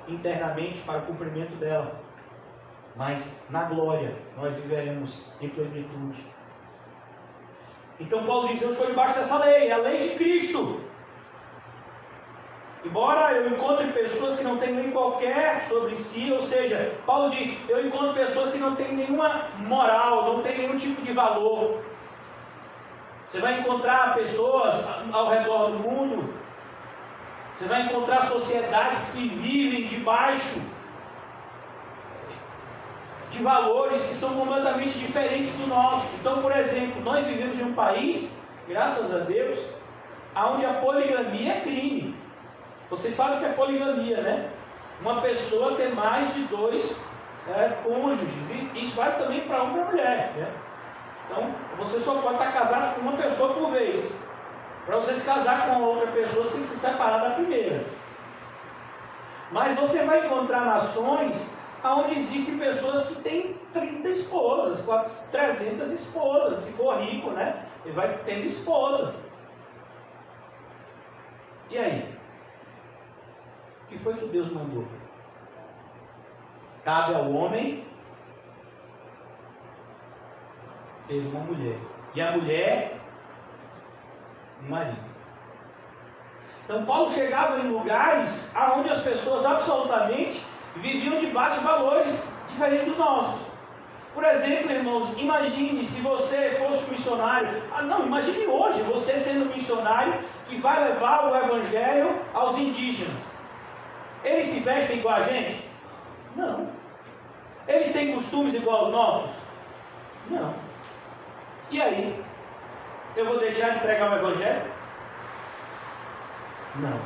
internamente para o cumprimento dela. Mas na glória nós viveremos em plenitude. Então Paulo diz: eu estou debaixo dessa lei, a lei de Cristo. Embora eu encontre pessoas que não têm lei qualquer sobre si, ou seja, Paulo diz: eu encontro pessoas que não têm nenhuma moral, não têm nenhum tipo de valor. Você vai encontrar pessoas ao redor do mundo, você vai encontrar sociedades que vivem debaixo de valores que são completamente diferentes do nosso. Então, por exemplo, nós vivemos em um país, graças a Deus, onde a poligamia é crime. Vocês sabem o que é poligamia, né? Uma pessoa ter mais de 2 cônjuges. E isso vale também para homem e para mulher, né? Então, você só pode estar casado com uma pessoa por vez. Para você se casar com outra pessoa, você tem que se separar da primeira. Mas você vai encontrar nações onde existem pessoas que têm 30 esposas, 300 esposas. Se for rico, né? Ele vai tendo esposa. E aí? O que foi que Deus mandou? Cabe ao homem ter uma mulher. E a mulher, um marido. Então Paulo chegava em lugares onde as pessoas absolutamente viviam debaixo de valores diferentes dos nossos. Por exemplo, irmãos, imagine se você fosse um missionário. Imagine hoje você sendo um missionário que vai levar o evangelho aos indígenas. Eles se vestem igual a gente? Não. Eles têm costumes igual aos nossos? Não. E aí? Eu vou deixar de pregar o evangelho? Não.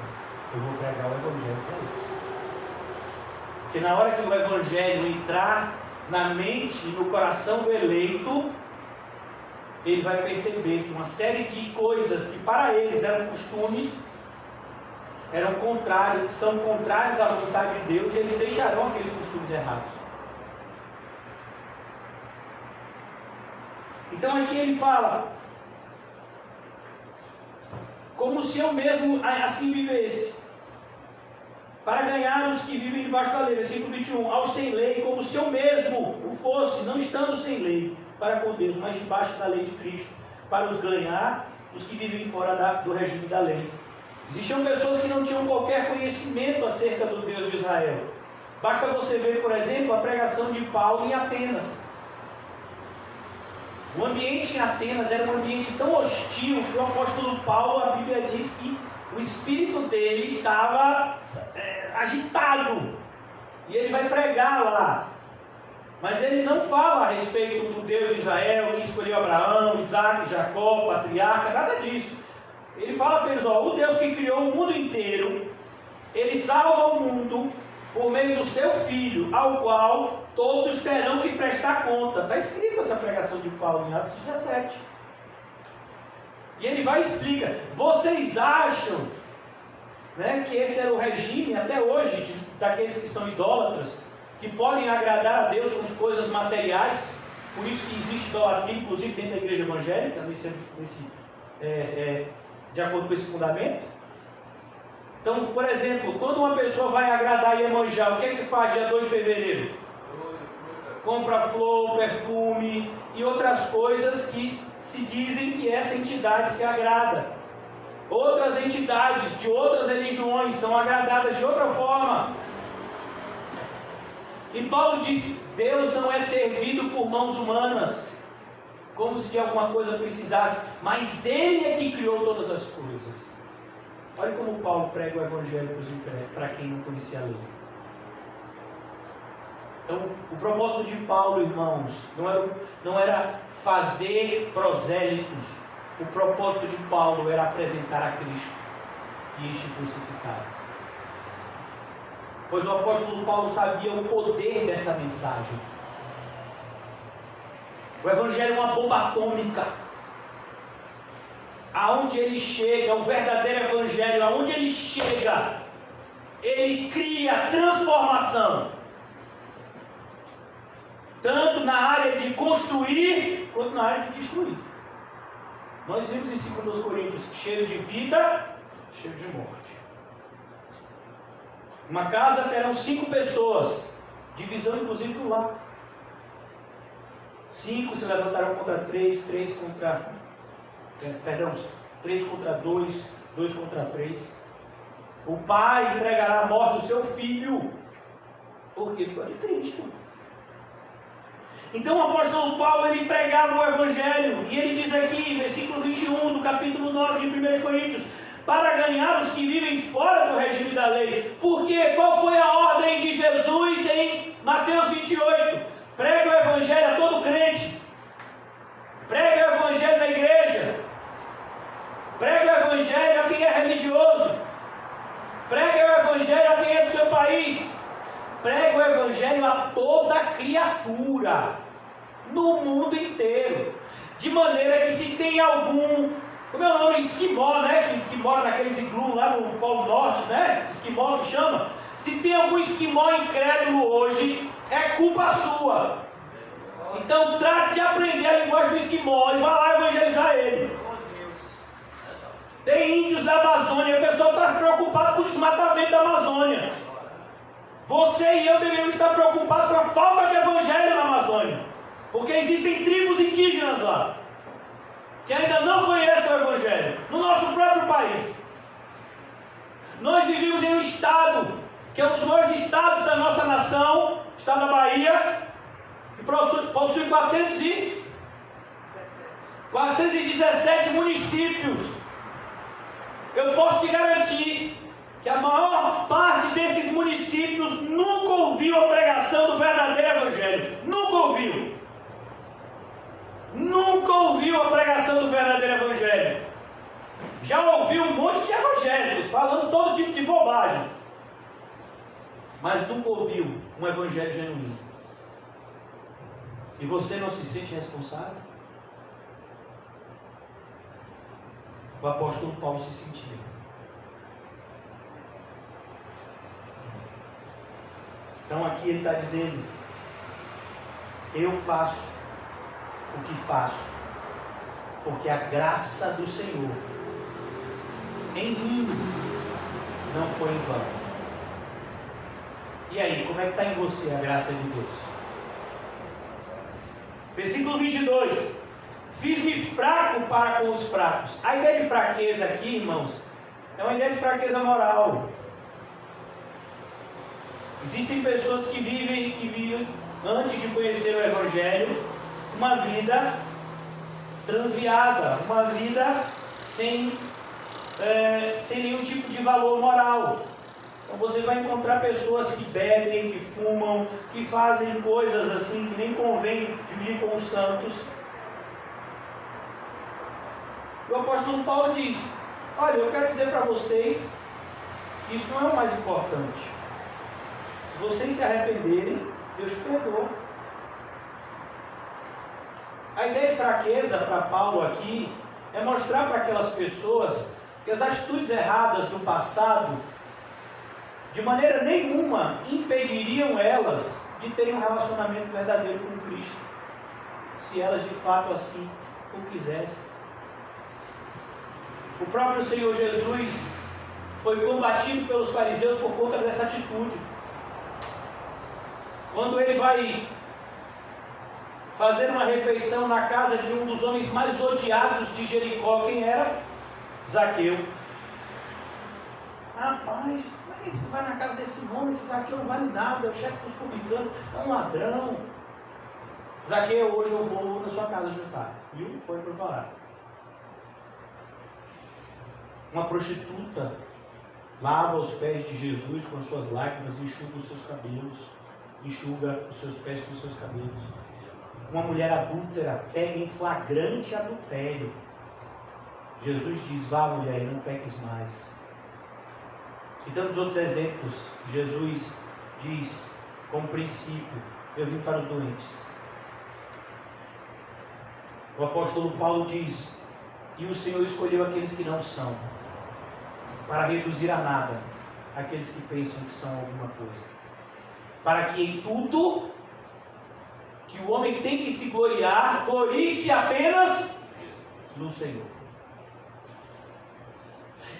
Eu vou pregar o evangelho para eles. Porque na hora que o evangelho entrar na mente e no coração do eleito, ele vai perceber que uma série de coisas que para eles eram costumes, são contrários à vontade de Deus, e eles deixarão aqueles costumes errados. Então aqui ele fala, como se eu mesmo assim vivesse, para ganhar os que vivem debaixo da lei. Versículo 21, ao sem lei, como se eu mesmo o fosse, não estando sem lei, para com Deus, mas debaixo da lei de Cristo, para os ganhar, os que vivem fora do regime da lei. Existiam pessoas que não tinham qualquer conhecimento acerca do Deus de Israel. Basta você ver, por exemplo, a pregação de Paulo em Atenas. O ambiente em Atenas era um ambiente tão hostil que o apóstolo Paulo, a Bíblia diz que o espírito dele estava agitado. E ele vai pregar lá. Mas ele não fala a respeito do Deus de Israel, que escolheu Abraão, Isaac, Jacó, patriarca, nada disso. Ele fala para eles, o Deus que criou o mundo inteiro, ele salva o mundo por meio do seu Filho, ao qual todos terão que prestar conta. Está escrito essa pregação de Paulo em Atos 17. E ele vai e explica, vocês acham, né, que esse era o regime até hoje daqueles que são idólatras, que podem agradar a Deus com coisas materiais? Por isso que existe idolatria, inclusive dentro da igreja evangélica, de acordo com esse fundamento. Então, por exemplo, quando uma pessoa vai agradar Iemanjá, o que é que faz dia 2 de fevereiro? Compra flor, perfume e outras coisas que se dizem que essa entidade se agrada. Outras entidades de outras religiões são agradadas de outra forma. E Paulo diz, Deus não é servido por mãos humanas, como se de alguma coisa precisasse, mas Ele é que criou todas as coisas. Olha como Paulo prega o evangelho para quem não conhecia a lei. Então, o propósito de Paulo, irmãos, não era fazer prosélitos. O propósito de Paulo era apresentar a Cristo e este crucificado. Pois o apóstolo Paulo sabia o poder dessa mensagem. O evangelho é uma bomba atômica. Aonde ele chega, o verdadeiro evangelho, aonde ele chega, ele cria transformação, tanto na área de construir, quanto na área de destruir. Nós vimos em 2 Coríntios, cheio de vida, cheio de morte. Uma casa terão 5 pessoas, divisão inclusive do lar. 5 se levantarão contra 3, 3 contra 2, 2 contra 3. O pai entregará à morte o seu filho, porque ele pode Cristo. Então o apóstolo Paulo, ele pregava o Evangelho, e ele diz aqui, versículo 21 do capítulo 9 de 1 Coríntios, para ganhar os que vivem fora do regime da lei. Porque qual foi a ordem de Jesus em Mateus 28? Pregue o Evangelho a todo crente. Pregue o Evangelho na igreja. Pregue o Evangelho a quem é religioso. Pregue o Evangelho a quem é do seu país. Pregue o Evangelho a toda criatura, no mundo inteiro. De maneira que se tem algum, como é o nome? Esquimó, né? Que mora naqueles iglus lá no Polo Norte, né? Esquimó que chama. Se tem algum esquimó incrédulo hoje, é culpa sua. Então trate de aprender a linguagem do esquimó e vá lá evangelizar ele. Tem índios da Amazônia, o pessoal está preocupado com o desmatamento da Amazônia. Você e eu deveríamos estar preocupados com a falta de evangelho na Amazônia. Porque existem tribos indígenas lá, que ainda não conhecem o evangelho, no nosso próprio país. Nós vivemos em um estado, que é um dos maiores estados da nossa nação, o estado da Bahia, que possui 417 municípios. Eu posso te garantir que a maior parte desses municípios nunca ouviu a pregação do verdadeiro Evangelho. Nunca ouviu. Nunca ouviu a pregação do verdadeiro Evangelho. Já ouviu um monte de evangélicos falando todo tipo de bobagem, mas nunca ouviu um Evangelho genuíno. E você não se sente responsável? O apóstolo Paulo se sentia. Então aqui ele está dizendo: eu faço o que faço, porque a graça do Senhor em mim não foi em vão. E aí, como é que está em você a graça de Deus? Versículo 22. Fiz-me fraco para com os fracos. A ideia de fraqueza aqui, irmãos, é uma ideia de fraqueza moral. Existem pessoas que vivem, antes de conhecer o Evangelho, uma vida transviada, uma vida sem nenhum tipo de valor moral. Então você vai encontrar pessoas que bebem, que fumam, que fazem coisas assim que nem convém dividir com os santos. E o apóstolo Paulo diz: olha, eu quero dizer para vocês que isso não é o mais importante. Se vocês se arrependerem, Deus perdoa. A ideia de fraqueza para Paulo aqui é mostrar para aquelas pessoas que as atitudes erradas do passado, de maneira nenhuma, impediriam elas de terem um relacionamento verdadeiro com Cristo, se elas de fato assim o quisessem. O próprio Senhor Jesus foi combatido pelos fariseus por conta dessa atitude. Quando ele vai fazer uma refeição na casa de um dos homens mais odiados de Jericó, quem era? Zaqueu. Rapaz, como é que você vai na casa desse homem? Esse Zaqueu não vale nada, é o chefe dos publicanos, é um ladrão. Zaqueu, hoje eu vou na sua casa jantar. Viu? Foi preparado. Uma prostituta lava os pés de Jesus com as suas lágrimas e enxuga os seus cabelos. Enxuga os seus pés com os seus cabelos. Uma mulher adúltera pega em flagrante adultério. Jesus diz: vá, mulher, e não peques mais. E tantos outros exemplos. Jesus diz, como princípio: eu vim para os doentes. O apóstolo Paulo diz: e o Senhor escolheu aqueles que não são, para reduzir a nada aqueles que pensam que são alguma coisa. Para que em tudo que o homem tem que se gloriar, glorie-se apenas no Senhor.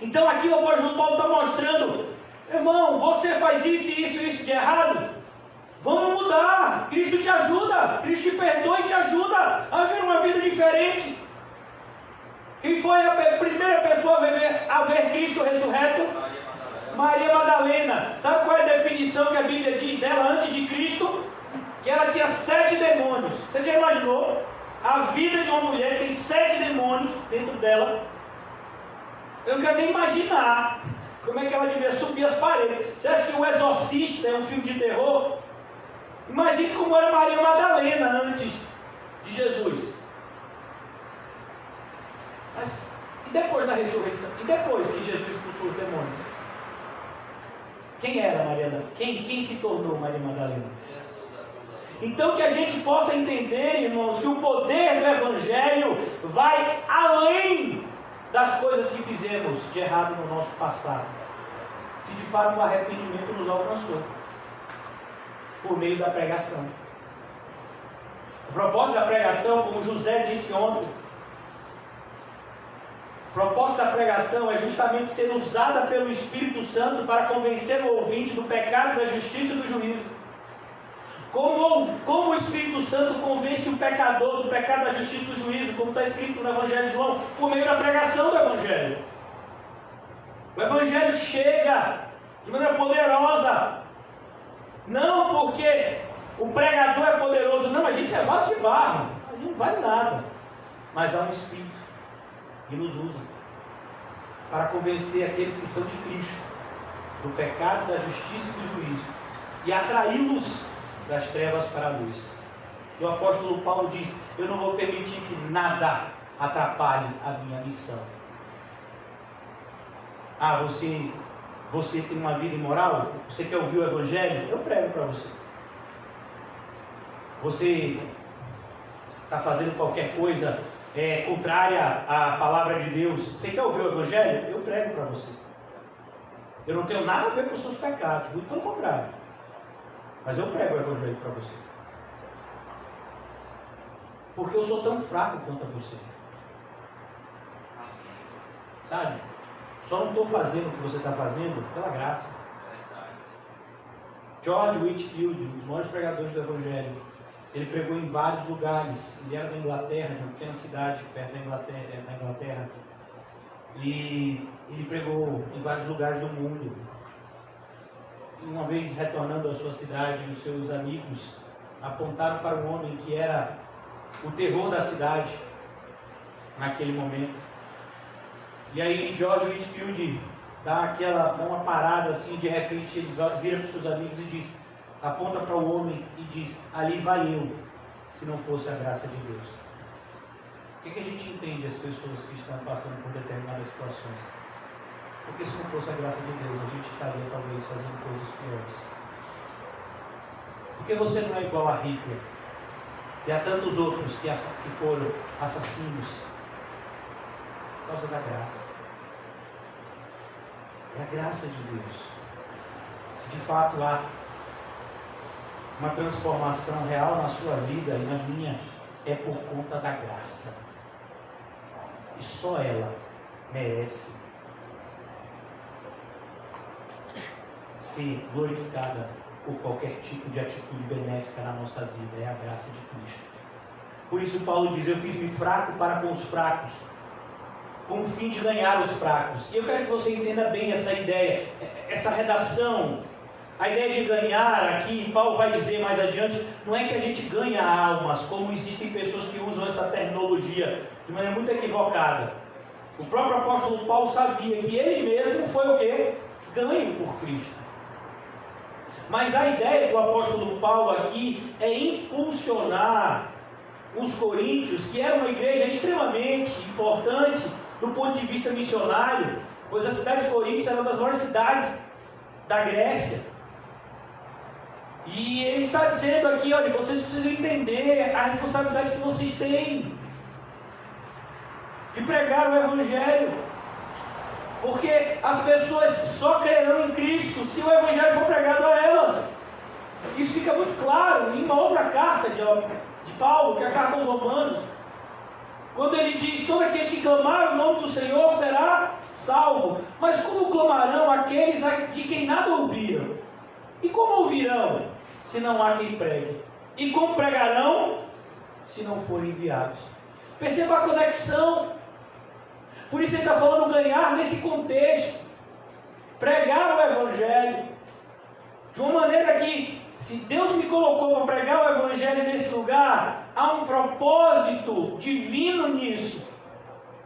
Então aqui o apóstolo Paulo está mostrando, irmão, você faz isso de errado. Vamos mudar. Cristo te ajuda. Cristo te perdoa e te ajuda a viver uma vida diferente. Quem foi a primeira pessoa a ver Cristo ressurreto? Maria Madalena. Sabe qual é a definição que a Bíblia diz dela antes de Cristo? Que ela tinha 7 demônios. Você já imaginou? A vida de uma mulher tem 7 demônios dentro dela. Eu não quero nem imaginar como é que ela devia subir as paredes. Você acha que O Exorcista é um filme de terror? Imagine como era Maria Madalena antes de Jesus. Mas, e depois da ressurreição? E depois que Jesus expulsou os demônios? Quem era Maria Madalena? Quem se tornou Maria Madalena? Então que a gente possa entender, irmãos, que o poder do Evangelho vai além das coisas que fizemos de errado no nosso passado. Se de fato o arrependimento nos alcançou por meio da pregação. O propósito da pregação, como José disse ontem, o propósito da pregação é justamente ser usada pelo Espírito Santo para convencer o ouvinte do pecado, da justiça e do juízo. Como o Espírito Santo convence o pecador do pecado, da justiça e do juízo, como está escrito no Evangelho de João, por meio da pregação do Evangelho. O Evangelho chega de maneira poderosa. Não porque o pregador é poderoso, não, a gente é vaso de barro, a gente não vale nada. Mas há um Espírito que nos usa para convencer aqueles que são de Cristo do pecado, da justiça e do juízo e atraí-los das trevas para a luz. E o apóstolo Paulo diz: eu não vou permitir que nada atrapalhe a minha missão. Ah, você tem uma vida imoral? Você quer ouvir o Evangelho? Eu prego para você. Você está fazendo qualquer coisa contrária à palavra de Deus? Você quer ouvir o Evangelho? Eu prego para você. Eu não tenho nada a ver com os seus pecados, muito pelo contrário. Mas eu prego o Evangelho para você. Porque eu sou tão fraco quanto você. Sabe? Só não estou fazendo o que você está fazendo pela graça. George Whitefield, um dos maiores pregadores do Evangelho, ele pregou em vários lugares. Ele era da Inglaterra, de uma pequena cidade perto da Inglaterra. E ele pregou em vários lugares do mundo. E uma vez retornando à sua cidade, os seus amigos apontaram para um homem que era o terror da cidade naquele momento. E aí George Whitefield dá uma parada assim, de repente ele vira para os seus amigos e diz, aponta para o homem e diz: ali vai eu, se não fosse a graça de Deus. O que a gente entende as pessoas que estão passando por determinadas situações? Porque se não fosse a graça de Deus, a gente estaria talvez fazendo coisas piores. Porque você não é igual a Hitler e a tantos outros que foram assassinos por causa da graça. É a graça de Deus. Se de fato há uma transformação real na sua vida e na minha, é por conta da graça. E só ela merece ser glorificada por qualquer tipo de atitude benéfica na nossa vida. É a graça de Cristo. Por isso Paulo diz: eu fiz-me fraco para com os fracos, com o fim de ganhar os fracos. E eu quero que você entenda bem essa ideia, essa redação. A ideia de ganhar aqui, Paulo vai dizer mais adiante, não é que a gente ganha almas, como existem pessoas que usam essa terminologia de maneira muito equivocada. O próprio apóstolo Paulo sabia que ele mesmo foi o quê? Ganho por Cristo. Mas a ideia do apóstolo Paulo aqui é impulsionar os coríntios, que era uma igreja extremamente importante do ponto de vista missionário, pois a cidade de Corinto era uma das maiores cidades da Grécia. E ele está dizendo aqui: olha, vocês precisam entender a responsabilidade que vocês têm de pregar o Evangelho. Porque as pessoas só crerão em Cristo se o Evangelho for pregado a elas. Isso fica muito claro em uma outra carta de Paulo, que é a carta aos Romanos, quando ele diz: todo aquele que clamar o nome do Senhor será salvo. Mas como clamarão aqueles de quem nada ouviram? E como ouvirão, se não há quem pregue? E como pregarão, se não forem enviados? Perceba a conexão. Por isso ele está falando ganhar nesse contexto. Pregar o Evangelho de uma maneira que, se Deus me colocou para pregar o Evangelho nesse lugar, há um propósito divino nisso.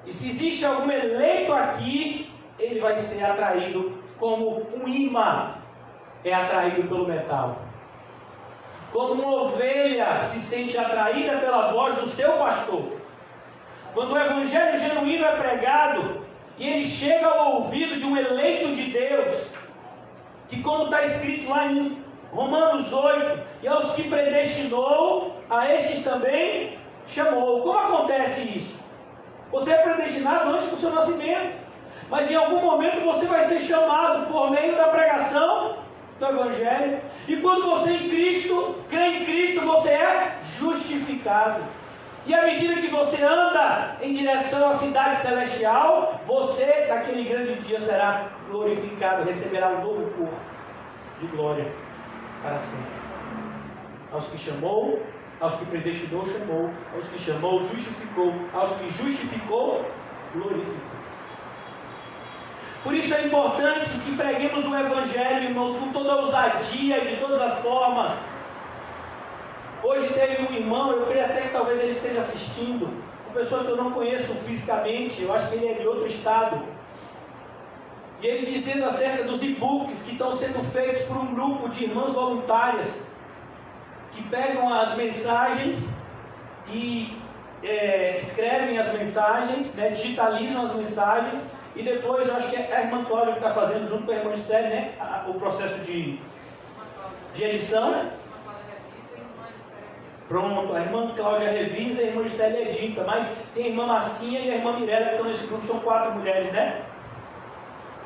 E se existe algum eleito aqui, ele vai ser atraído como um imã é atraído pelo metal. Como uma ovelha se sente atraída pela voz do seu pastor. Quando o Evangelho genuíno é pregado e ele chega ao ouvido de um eleito de Deus, que, como está escrito lá em Romanos 8, e aos que predestinou, a estes também chamou. Como acontece isso? Você é predestinado antes do seu nascimento, mas em algum momento você vai ser chamado por meio da pregação do Evangelho. E quando você crê em Cristo, você é justificado. E à medida que você anda em direção à cidade celestial, você, naquele grande dia, será glorificado, receberá um novo corpo de glória para sempre. Aos que chamou, aos que predestinou, chamou. Aos que chamou, justificou. Aos que justificou, glorificou. Por isso é importante que preguemos o Evangelho, irmãos, com toda a ousadia e de todas as formas. Hoje teve um irmão, eu creio até que talvez ele esteja assistindo, uma pessoa que eu não conheço fisicamente, eu acho que ele é de outro estado. E ele dizendo acerca dos e-books que estão sendo feitos por um grupo de irmãs voluntárias, que pegam as mensagens e escrevem as mensagens, né, digitalizam as mensagens, e depois eu acho que é a irmã Cláudia que está fazendo junto com a irmã Gisele, né, o processo de edição. Pronto, a irmã Cláudia revisa e a irmã Gisele edita, mas tem a irmã Massinha e a irmã Mirella que estão nesse grupo, são 4 mulheres, né?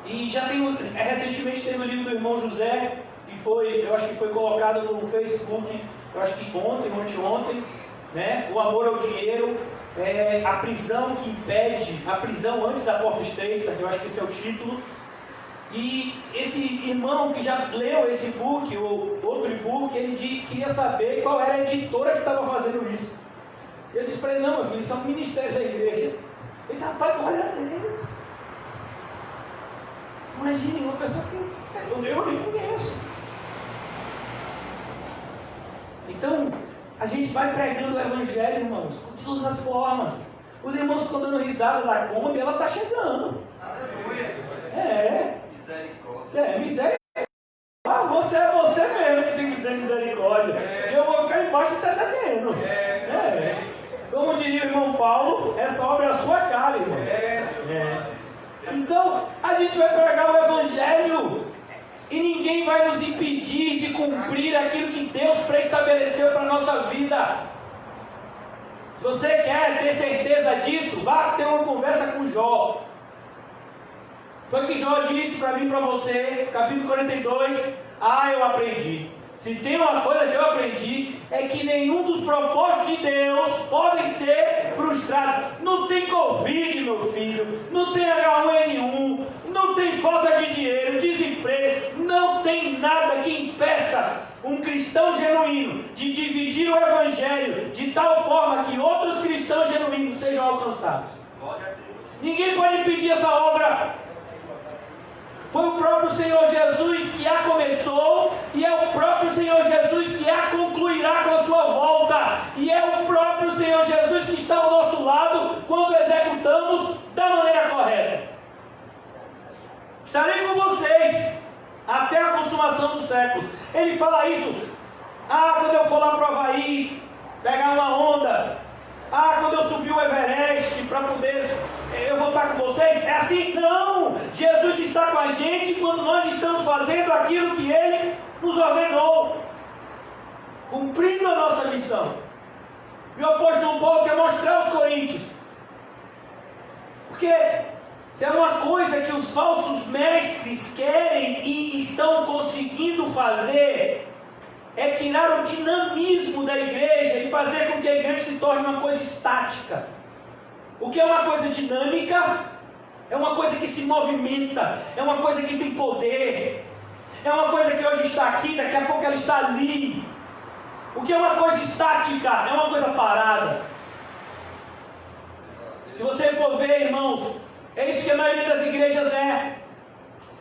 E já tem, recentemente teve o livro do irmão José, que foi, eu acho que foi colocado no Facebook, eu acho que ontem, né? O amor ao dinheiro, a prisão que impede, a prisão antes da porta estreita, eu acho que esse é o título. E esse irmão que já leu esse book, ou outro e-book, ele queria saber qual era a editora que estava fazendo isso. Eu disse para ele: não, meu filho, isso é um ministério da igreja. Ele disse: rapaz, glória a Deus. Imagine uma pessoa que eu nem conheço. Então, a gente vai pregando o Evangelho, irmãos, de todas as formas. Os irmãos ficam dando risada da Kombi, ela está chegando. Aleluia. Misericórdia. Misericórdia. Você é você mesmo que tem que dizer misericórdia. Eu vou ficar embaixo e está sabendo. Como diria o irmão Paulo, essa obra é a sua cara, irmão. Então, a gente vai pregar o Evangelho e ninguém vai nos impedir de cumprir aquilo que Deus preestabeleceu para a nossa vida. Se você quer ter certeza disso, vá ter uma conversa com Jó. Foi o que Jó disse para mim e para você, capítulo 42. Eu aprendi. Se tem uma coisa que eu aprendi, é que nenhum dos propósitos de Deus podem ser frustrados. Não tem Covid, meu filho, não tem H1N1, não tem falta de dinheiro, desemprego, não tem nada que impeça um cristão genuíno de dividir o Evangelho de tal forma que outros cristãos genuínos sejam alcançados. Ninguém pode impedir essa obra. Foi o próprio Senhor Jesus que a começou, e é o próprio Senhor Jesus que a concluirá com a sua volta, e é o próprio Senhor Jesus que está ao nosso lado quando executamos da maneira correta. Estarei com vocês até a consumação dos séculos. Ele fala isso: quando eu for lá para o Havaí pegar uma onda, quando eu subir o Everest para poder, eu vou estar com vocês. É assim? Não! Jesus está com a gente quando nós estamos fazendo aquilo que Ele nos ordenou, cumprindo a nossa missão. E o apóstolo Paulo quer mostrar aos coríntios, porque Se é uma coisa que os falsos mestres querem e estão conseguindo fazer, é tirar o dinamismo da igreja e fazer com que a igreja se torne uma coisa estática. O que é uma coisa dinâmica? É uma coisa que se movimenta, é uma coisa que tem poder, é uma coisa que hoje está aqui, daqui a pouco ela está ali. O que é uma coisa estática? É uma coisa parada. Se você for ver, irmãos, é isso que a maioria das igrejas é.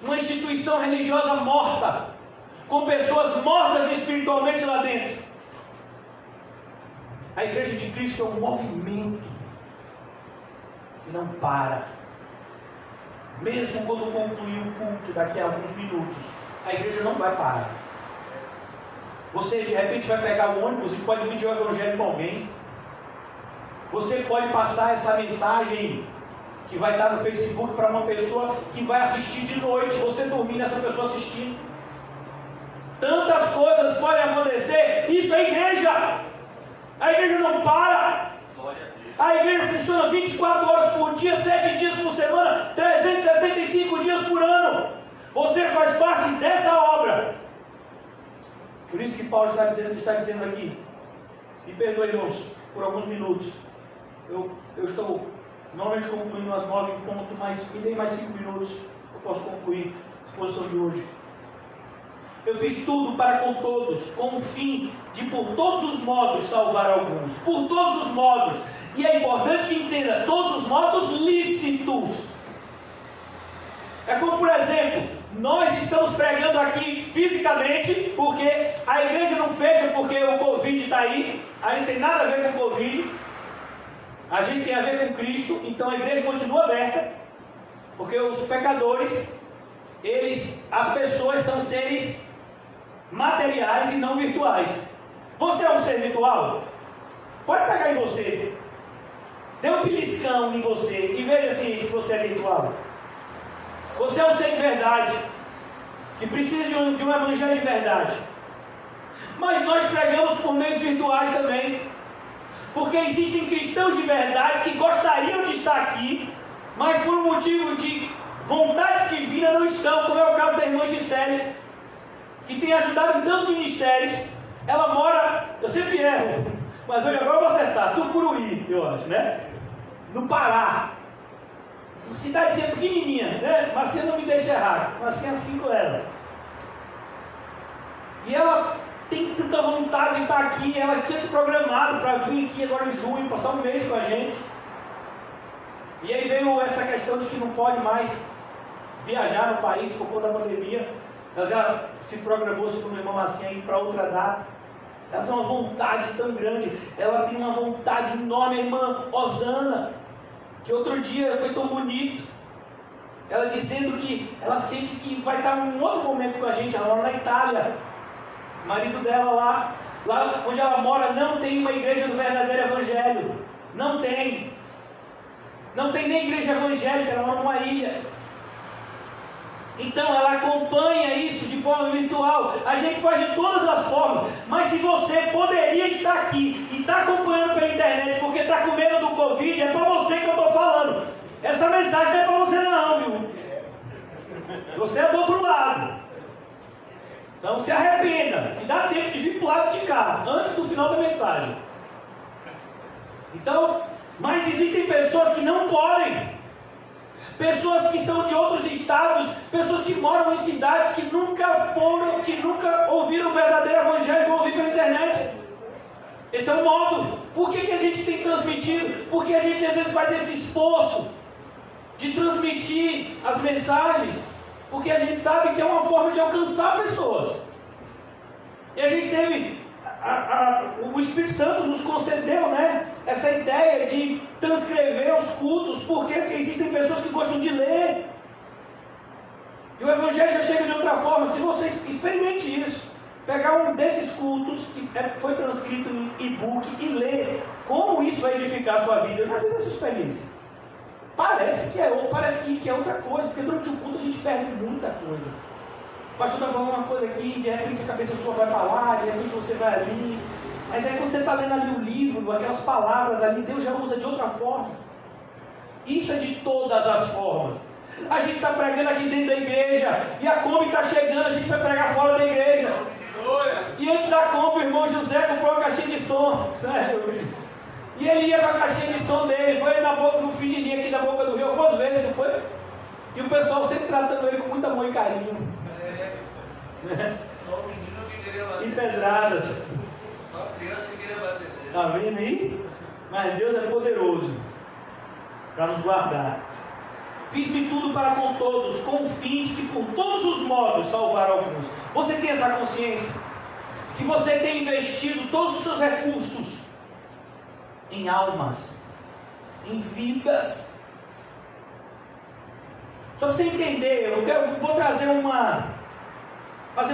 Uma instituição religiosa morta, com pessoas mortas espiritualmente lá dentro. A igreja de Cristo é um movimento que não para. Mesmo quando concluir o culto daqui a alguns minutos, a igreja não vai parar. Você de repente vai pegar o ônibus e pode dividir o evangelho com alguém. Você pode passar essa mensagem que vai estar no Facebook para uma pessoa que vai assistir de noite, você dormir nessa pessoa assistindo. Tantas coisas podem acontecer. Isso é igreja. A igreja não para. A igreja funciona 24 horas por dia, 7 dias por semana, 365 dias por ano. Você faz parte dessa obra. Por isso que Paulo está dizendo aqui. Me perdoe, irmãos, por alguns minutos. Eu estou normalmente concluindo às 9 em ponto, mas me dei mais 5 minutos. Eu posso concluir a exposição de hoje. Eu fiz tudo para com todos, com o fim de por todos os modos salvar alguns. Por todos os modos. E é importante que entenda, todos os modos lícitos. É como, por exemplo, nós estamos pregando aqui fisicamente, porque a igreja não fecha porque o Covid está aí. Aí não tem nada a ver com o Covid. A gente tem a ver com Cristo, então a igreja continua aberta, porque os pecadores, as pessoas são seres materiais e não virtuais. Você é um ser virtual? Pode pegar em você. Dê um beliscão em você e veja se você é virtual. Você é um ser de verdade, que precisa de um evangelho de verdade. Mas nós pregamos por meios virtuais também, porque existem cristãos de verdade que gostariam de estar aqui, mas por um motivo de vontade divina não estão, como é o caso da irmã Gisele, que tem ajudado em tantos ministérios. Ela mora, eu sempre erro, mas hoje agora eu vou acertar, Tucuruí, eu acho, né? No Pará. Uma cidadezinha pequenininha, né? Mas você não me deixa errar, nasci assim com ela. E ela tem tanta vontade de estar aqui, ela tinha se programado para vir aqui agora em junho, passar um mês com a gente. E aí veio essa questão de que não pode mais viajar no país por conta da pandemia. Ela já se programou, segundo o irmão Marcinho, ir para outra data. Ela tem uma vontade tão grande, ela tem uma vontade enorme, a irmã Osana, que outro dia foi tão bonito, ela dizendo que ela sente que vai estar em um outro momento com a gente. Ela mora na Itália, o marido dela lá onde ela mora não tem uma igreja do verdadeiro evangelho, não tem nem igreja evangélica, ela mora numa ilha. Então ela acompanha isso de forma virtual. A gente faz de todas as formas. Mas se você poderia estar aqui e está acompanhando pela internet porque está com medo do Covid, é para você que eu estou falando. Essa mensagem não é para você não, viu? Você é do outro lado. Então se arrependa, que dá tempo de vir para o lado de cá, antes do final da mensagem. Então, mas existem pessoas que não podem. Pessoas que são de outros estados, pessoas que moram em cidades que nunca ouviram o verdadeiro evangelho e vão ouvir pela internet. Esse é o modo. Por que a gente tem transmitido? Porque a gente às vezes faz esse esforço de transmitir as mensagens, porque a gente sabe que é uma forma de alcançar pessoas. E a gente teve, o Espírito Santo nos concedeu, né, essa ideia de transcrever os cultos. Por quê? Porque existem pessoas que gostam de ler. E o Evangelho já chega de outra forma. Se você experimente isso, pegar um desses cultos que foi transcrito em e-book e ler, como isso vai edificar a sua vida. Eu já fiz essa experiência. Parece que é outra coisa, porque durante o culto a gente perde muita coisa. O pastor está falando uma coisa aqui, de repente a cabeça sua vai para lá, de repente você vai ali. Mas aí quando você está lendo ali o livro, aquelas palavras ali, Deus já usa de outra forma. Isso é de todas as formas. A gente está pregando aqui dentro da igreja, e a Kombi está chegando, a gente vai pregar fora da igreja. E antes da Kombi, o irmão José comprou uma caixinha de som, né? E ele ia com a caixinha de som dele, foi na boca, no fim de linha aqui da Boca do Rio algumas vezes, não foi? E o pessoal sempre tratando ele com muito amor e carinho. Só o menino que queria bater. E pedradas. Só a criança que queria bater nele. Está vendo aí? Mas Deus é poderoso para nos guardar. Fiz-me tudo para com todos, com o fim de que por todos os modos salvar alguns. Você tem essa consciência? Que você tem investido todos os seus recursos em almas, em vidas. Só para você entender, vou fazer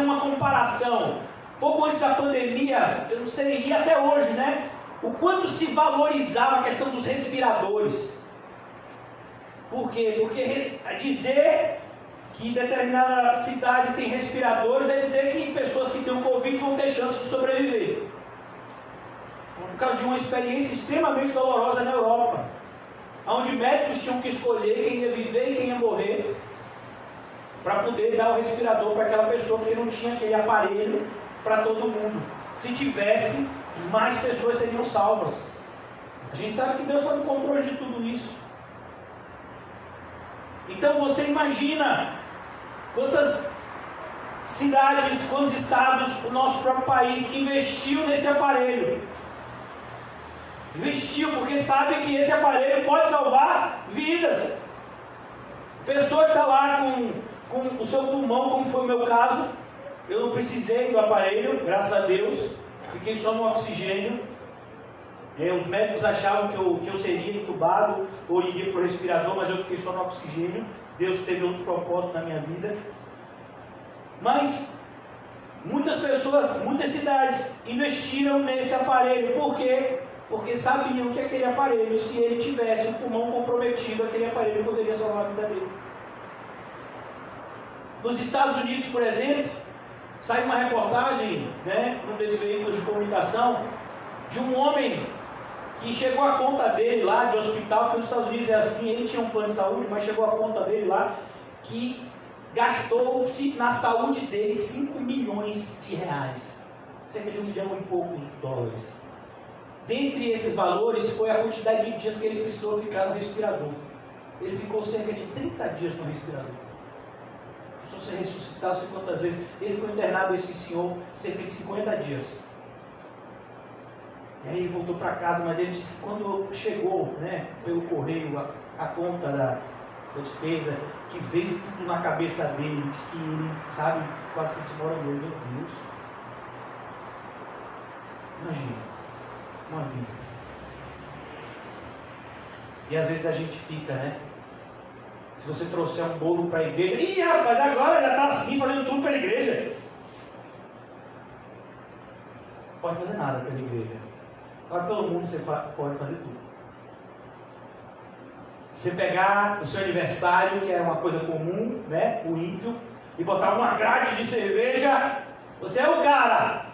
uma comparação. Pouco antes da pandemia, eu não sei, e até hoje, né? O quanto se valorizava a questão dos respiradores. Por quê? Porque dizer que determinada cidade tem respiradores é dizer que pessoas que têm o Covid vão ter chance de sobreviver. Por causa de uma experiência extremamente dolorosa na Europa, onde médicos tinham que escolher quem ia viver e quem ia morrer, para poder dar o respirador para aquela pessoa, porque não tinha aquele aparelho para todo mundo. Se tivesse, mais pessoas seriam salvas. A gente sabe que Deus está no controle de tudo isso. Então você imagina quantas cidades, quantos estados o nosso próprio país investiu nesse aparelho. Investiu porque sabe que esse aparelho pode salvar vidas. Pessoa que está lá com o seu pulmão, como foi o meu caso, eu não precisei do aparelho, graças a Deus, fiquei só no oxigênio. Os médicos achavam que eu seria entubado ou iria para o respirador, mas eu fiquei só no oxigênio. Deus teve outro propósito na minha vida. Mas muitas pessoas, muitas cidades investiram nesse aparelho. Por quê? Porque sabiam que aquele aparelho, se ele tivesse o pulmão comprometido, aquele aparelho poderia salvar a vida dele. Nos Estados Unidos, por exemplo, sai uma reportagem, né, num desses veículos de comunicação, de um homem que chegou a conta dele lá de hospital, porque nos Estados Unidos é assim, ele tinha um plano de saúde, mas chegou a conta dele lá, que gastou-se na saúde dele 5 milhões de reais, cerca de 1 milhão e poucos dólares. Dentre esses valores foi a quantidade de dias que ele precisou ficar no respirador. Ele ficou cerca de 30 dias no respirador. Se você ressuscitasse quantas vezes, ele ficou internado, esse senhor, cerca de 50 dias. E aí voltou para casa, mas ele disse que quando chegou, né, pelo correio, a conta da despesa, que veio tudo na cabeça dele, disse que ele, sabe, quase que desmoronou. Meu Deus. Imagina, uma vida. E às vezes a gente fica, né? Se você trouxer um bolo para a igreja, ih, rapaz, agora já está assim, fazendo tudo pela igreja. Não pode fazer nada pela igreja. Agora pelo mundo você pode fazer tudo. Se você pegar o seu aniversário, que é uma coisa comum, né, o ímpio, e botar uma grade de cerveja, você é o cara.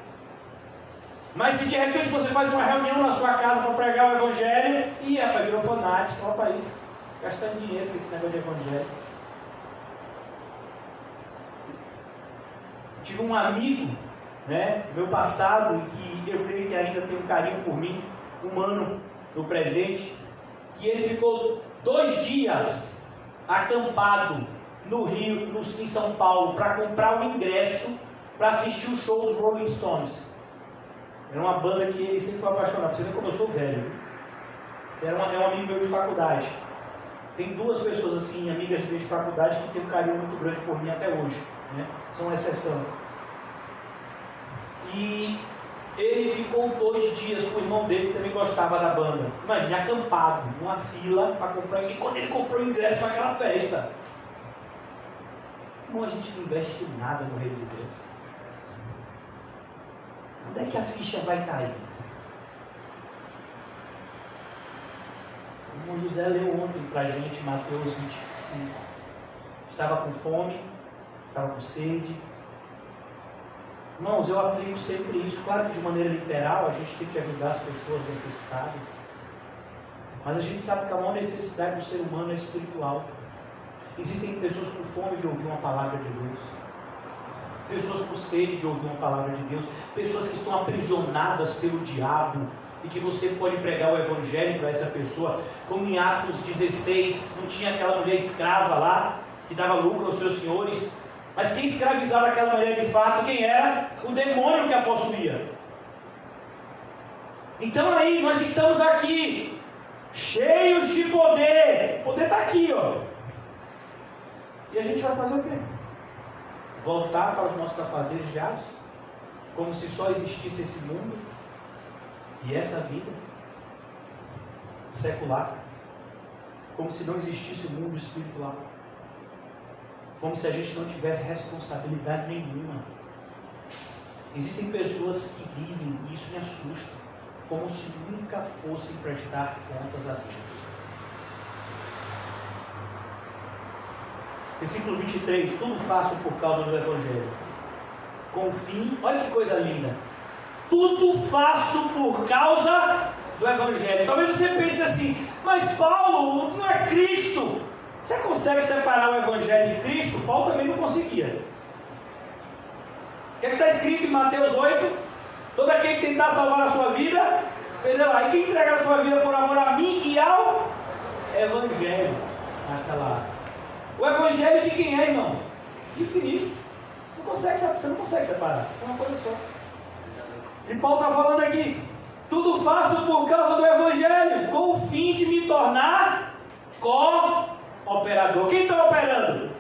Mas se de repente você faz uma reunião na sua casa para pregar o evangelho, e rapaz, virou fanático, olha para isso, gastando dinheiro com esse negócio de evangelho. Tive um amigo, né, do meu passado, que eu creio que ainda tem um carinho por mim, humano, no presente, que ele ficou 2 dias acampado no Rio, em São Paulo, para comprar o ingresso para assistir o show dos Rolling Stones. Era uma banda que ele sempre foi apaixonado. Você vê como eu sou velho. Você é um amigo meu de faculdade. Tem 2 pessoas assim, amigas de faculdade, que têm um carinho muito grande por mim até hoje, né? São uma exceção. E ele ficou 2 dias com o irmão dele, que também gostava da banda. Imagina, acampado, numa fila para comprar. E quando ele comprou o ingresso, foi aquela festa. Irmão, a gente não investe nada no reino de Deus. Onde é que a ficha vai cair? O irmão José leu ontem para a gente Mateus 25. Estava com fome, estava com sede. Irmãos, eu aplico sempre isso. Claro que de maneira literal a gente tem que ajudar as pessoas necessitadas. Mas a gente sabe que a maior necessidade do ser humano é espiritual. Existem pessoas com fome de ouvir uma palavra de Deus, pessoas com sede de ouvir uma palavra de Deus, pessoas que estão aprisionadas pelo diabo e que você pode pregar o evangelho para essa pessoa, como em Atos 16, não tinha aquela mulher escrava lá, que dava lucro aos seus senhores, mas quem escravizava aquela mulher de fato, quem era? O demônio que a possuía. Então aí, nós estamos aqui, cheios de poder, o poder está aqui, ó, e a gente vai fazer o quê? Voltar para os nossos afazeres diários, como se só existisse esse mundo e essa vida secular, como se não existisse o mundo espiritual, como se a gente não tivesse responsabilidade nenhuma. Existem pessoas que vivem, e isso me assusta, como se nunca fossem prestar contas a Deus. Versículo 23, tudo faço por causa do Evangelho, com o fim, olha que coisa linda, tudo faço por causa do Evangelho. Talvez você pense assim, mas Paulo não é Cristo, você consegue separar o Evangelho de Cristo? Paulo também não conseguia. O que está escrito em Mateus 8? Todo aquele que tentar salvar a sua vida, perderá. E quem entregar a sua vida por amor a mim e ao Evangelho? Está lá. O Evangelho de quem é, irmão? De Cristo. Você não consegue separar. É uma coisa só. E Paulo está falando aqui, tudo faço por causa do Evangelho, com o fim de me tornar co-operador. Quem está operando?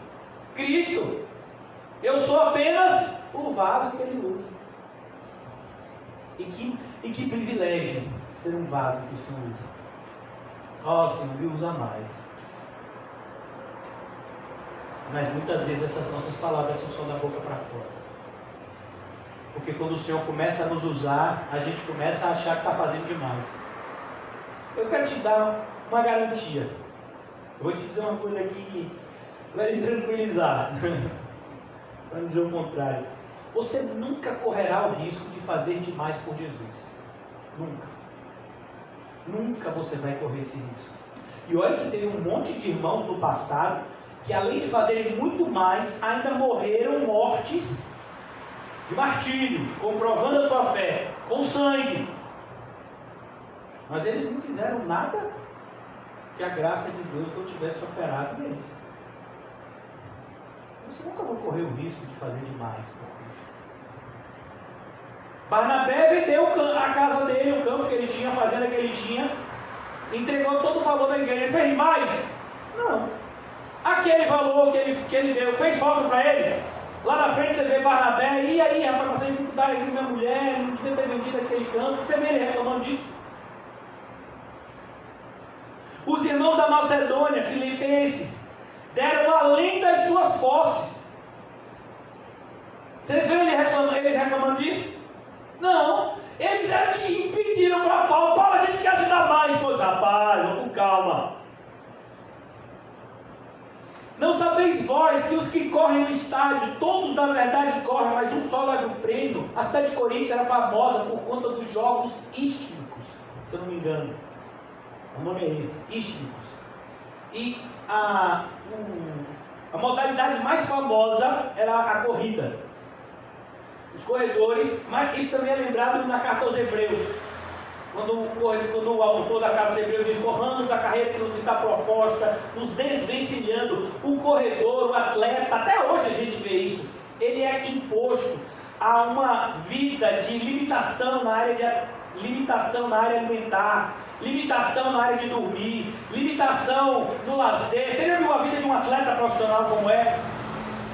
Cristo. Eu sou apenas o vaso que ele usa. E que privilégio ser um vaso que o Senhor usa. Ó, Senhor, me usa mais. Mas muitas vezes essas nossas palavras são só da boca para fora. Porque quando o Senhor começa a nos usar, a gente começa a achar que está fazendo demais. Eu quero te dar uma garantia. Eu vou te dizer uma coisa aqui que vai te tranquilizar. Para não dizer o contrário. Você nunca correrá o risco de fazer demais por Jesus. Nunca. Nunca você vai correr esse risco. E olha que teve um monte de irmãos no passado que, além de fazerem muito mais, ainda morreram mortes de martírio, comprovando a sua fé, com sangue. Mas eles não fizeram nada que a graça de Deus não tivesse operado neles. Você nunca vai correr o risco de fazer demais por Cristo. Barnabé vendeu a casa dele, o campo que ele tinha, a fazenda que ele tinha, entregou todo o valor da igreja. Ele fez mais? Não. Aquele valor que ele deu, fez falta para ele? Lá na frente você vê Barnabé, e aí, rapaz, passei dificuldade aqui com minha mulher, não devia ter vendido aquele campo. Você vê ele reclamando disso. Os irmãos da Macedônia, filipenses, deram além das suas posses. Vocês veem eles reclamando disso? Não. Eles eram que impediram para Paulo. Paulo, a gente quer ajudar mais. Pô, rapaz, vamos com calma. Não sabeis vós que os que correm no estádio, todos na verdade correm, mas um só leva o prêmio. A cidade de Corinto era famosa por conta dos jogos ístmicos, se eu não me engano. O nome é esse, ístmicos. E a modalidade mais famosa era a corrida. Os corredores, mas isso também é lembrado na carta aos Hebreus. Quando o autor da carta aos Hebreus diz: corramos a carreira que nos está proposta, nos desvencilhando. O corredor, o atleta, até hoje a gente vê isso, ele é imposto a uma vida de limitação na área alimentar, limitação na área de dormir, limitação no lazer. Você já viu a vida de um atleta profissional como é?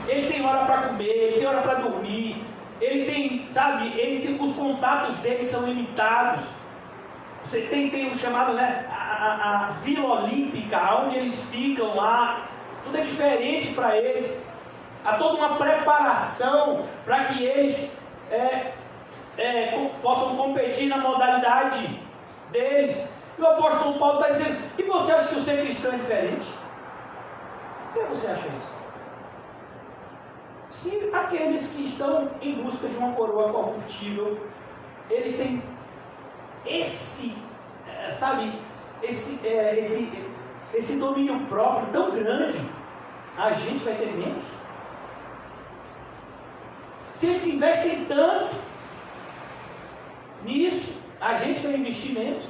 Ele tem hora para comer, ele tem hora para dormir, ele tem, os contatos dele são limitados. Você tem o chamado, né, a Vila Olímpica, onde eles ficam lá, tudo é diferente para eles. Há toda uma preparação para que eles possam competir na modalidade deles. E o apóstolo Paulo está dizendo: e você acha que o ser cristão é diferente? Por que você acha isso? Se aqueles que estão em busca de uma coroa corruptível, eles têm esse domínio próprio tão grande, a gente vai ter menos? Se eles investem tanto nisso, a gente vai investir menos?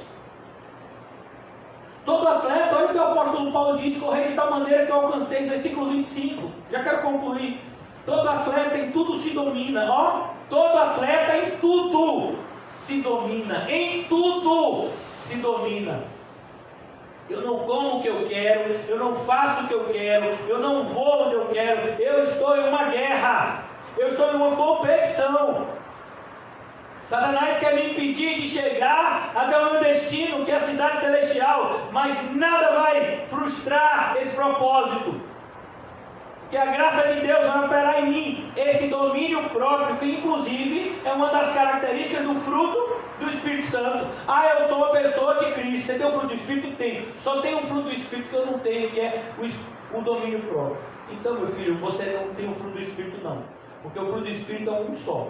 Todo atleta, olha o que o apóstolo Paulo diz: correr de tal maneira que eu alcancei, versículo 25, já quero concluir. Todo atleta em tudo se domina, ó, todo atleta em tudo se domina, em tudo se domina. Eu não como o que eu quero, eu não faço o que eu quero, eu não vou onde eu quero, eu estou em uma guerra, eu estou em uma competição. Satanás quer me impedir de chegar até o meu destino, que é a cidade celestial, mas nada vai frustrar esse propósito, porque a graça de Deus vai operar em mim, esse domínio próprio, que inclusive é uma das características do fruto do Espírito Santo. Ah, eu sou uma pessoa de Cristo. Você tem o fruto do Espírito? Tem. Só tem um fruto do Espírito que eu não tenho, que é o domínio próprio. Então, meu filho, você não tem o fruto do Espírito não, porque o fruto do Espírito é um só,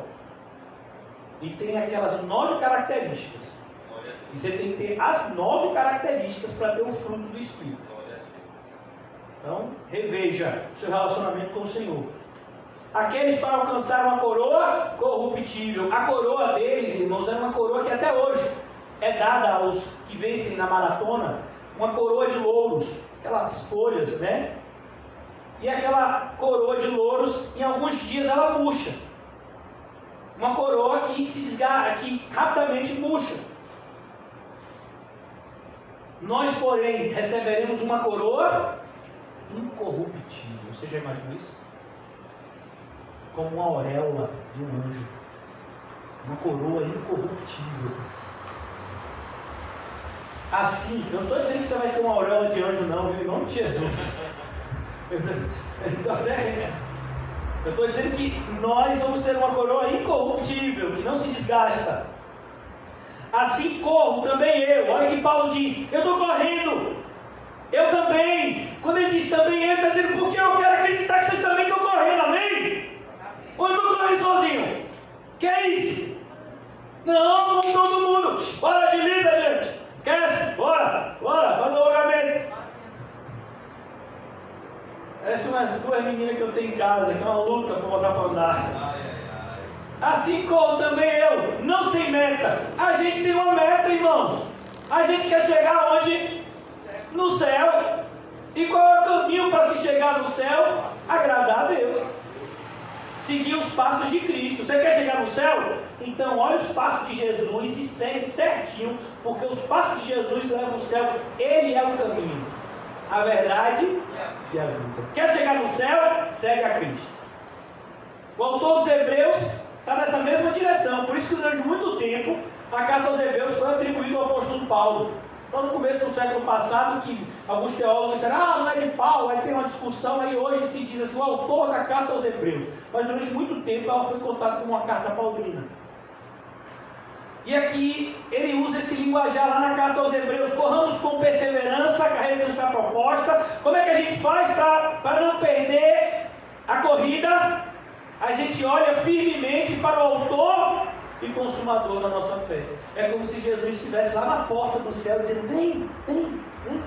e tem aquelas 9 características, e você tem que ter as 9 características para ter o fruto do Espírito. Então, reveja o seu relacionamento com o Senhor. Aqueles para alcançar uma coroa corruptível. A coroa deles, irmãos, era uma coroa que até hoje é dada aos que vencem na maratona, uma coroa de louros, aquelas folhas, né? E aquela coroa de louros, em alguns dias ela murcha. Uma coroa que se desgarra, que rapidamente murcha. Nós, porém, receberemos uma coroa incorruptível. Você já imaginou isso? Como uma auréola de um anjo. Uma coroa incorruptível. Assim, eu não estou dizendo que você vai ter uma auréola de anjo não, viu? Em nome de Jesus. Eu estou dizendo que nós vamos ter uma coroa incorruptível, que não se desgasta. Assim corro também eu. Olha que Paulo diz: eu estou correndo. Eu também. Quando ele diz também, ele está dizendo: porque eu quero acreditar que vocês também estão correndo, amém? Ou eu estou correndo sozinho? Que é isso? Não, vamos todo mundo. Bora de líder, gente. Esquece, bora, faz o alongamento. Essas são as 2 meninas que eu tenho em casa, que é uma luta para botar para andar. Assim como também eu, não sem meta. A gente tem uma meta, irmãos. A gente quer chegar onde? No céu. E qual é o caminho para se chegar no céu? Agradar a Deus. Seguir os passos de Cristo. Você quer chegar no céu? Então olha os passos de Jesus e segue certinho, porque os passos de Jesus levam ao céu. Ele é o caminho, a verdade e a vida. Quer chegar no céu? Segue a Cristo. O autor dos Hebreus está nessa mesma direção. Por isso que durante muito tempo a carta aos Hebreus foi atribuída ao apóstolo Paulo. Só no começo do século passado que alguns teólogos disseram: não é de Paulo, aí tem uma discussão, aí hoje se diz assim, o autor da carta aos Hebreus. Mas durante muito tempo ela foi contada como uma carta paulina. E aqui ele usa esse linguajar lá na carta aos Hebreus: corramos com perseverança a carreira que nos está proposta. Como é que a gente faz para não perder a corrida? A gente olha firmemente para o autor e consumador da nossa fé. É como se Jesus estivesse lá na porta do céu dizendo: vem, vem, vem.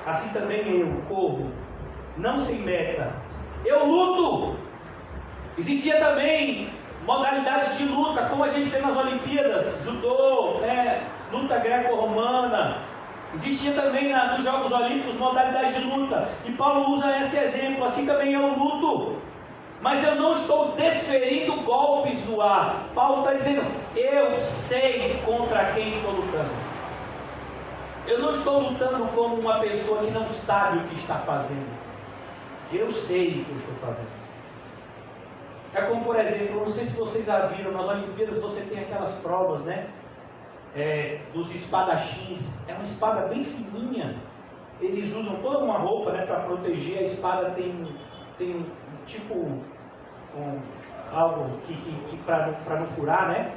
Assim também eu corro, não sem meta. Eu luto. Existia também modalidades de luta, como a gente vê nas Olimpíadas, judô, luta greco-romana. Existia também nos Jogos Olímpicos modalidades de luta. E Paulo usa esse exemplo: assim também eu luto, mas eu não estou desferindo golpes no ar. Paulo está dizendo: eu sei contra quem estou lutando. Eu não estou lutando como uma pessoa que não sabe o que está fazendo. Eu sei o que eu estou fazendo. É como, por exemplo, não sei se vocês já viram, nas Olimpíadas você tem aquelas provas, né? Dos espadachins. É uma espada bem fininha. Eles usam toda uma roupa, né, para proteger. A espada tem tipo algo que para não furar, né?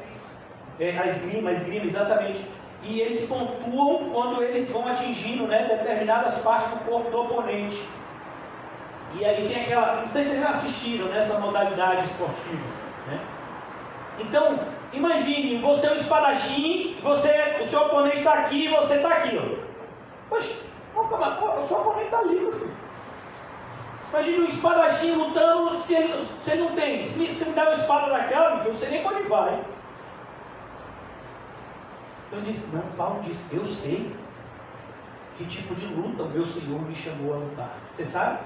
A esgrima, exatamente. E eles pontuam quando eles vão atingindo, né, determinadas partes do corpo do oponente. E aí tem aquela, não sei se vocês já assistiram nessa modalidade esportiva, né? Então, imagine, você é um espadachim, o seu oponente está aqui e você está aqui, ó. Poxa, o seu oponente está ali, meu filho. Imagina um espadachim lutando, se ele não tem. Se me der uma espada daquela, meu filho, não sei nem para onde vai. Então ele disse, não, Paulo disse, eu sei que tipo de luta o meu Senhor me chamou a lutar. Você sabe?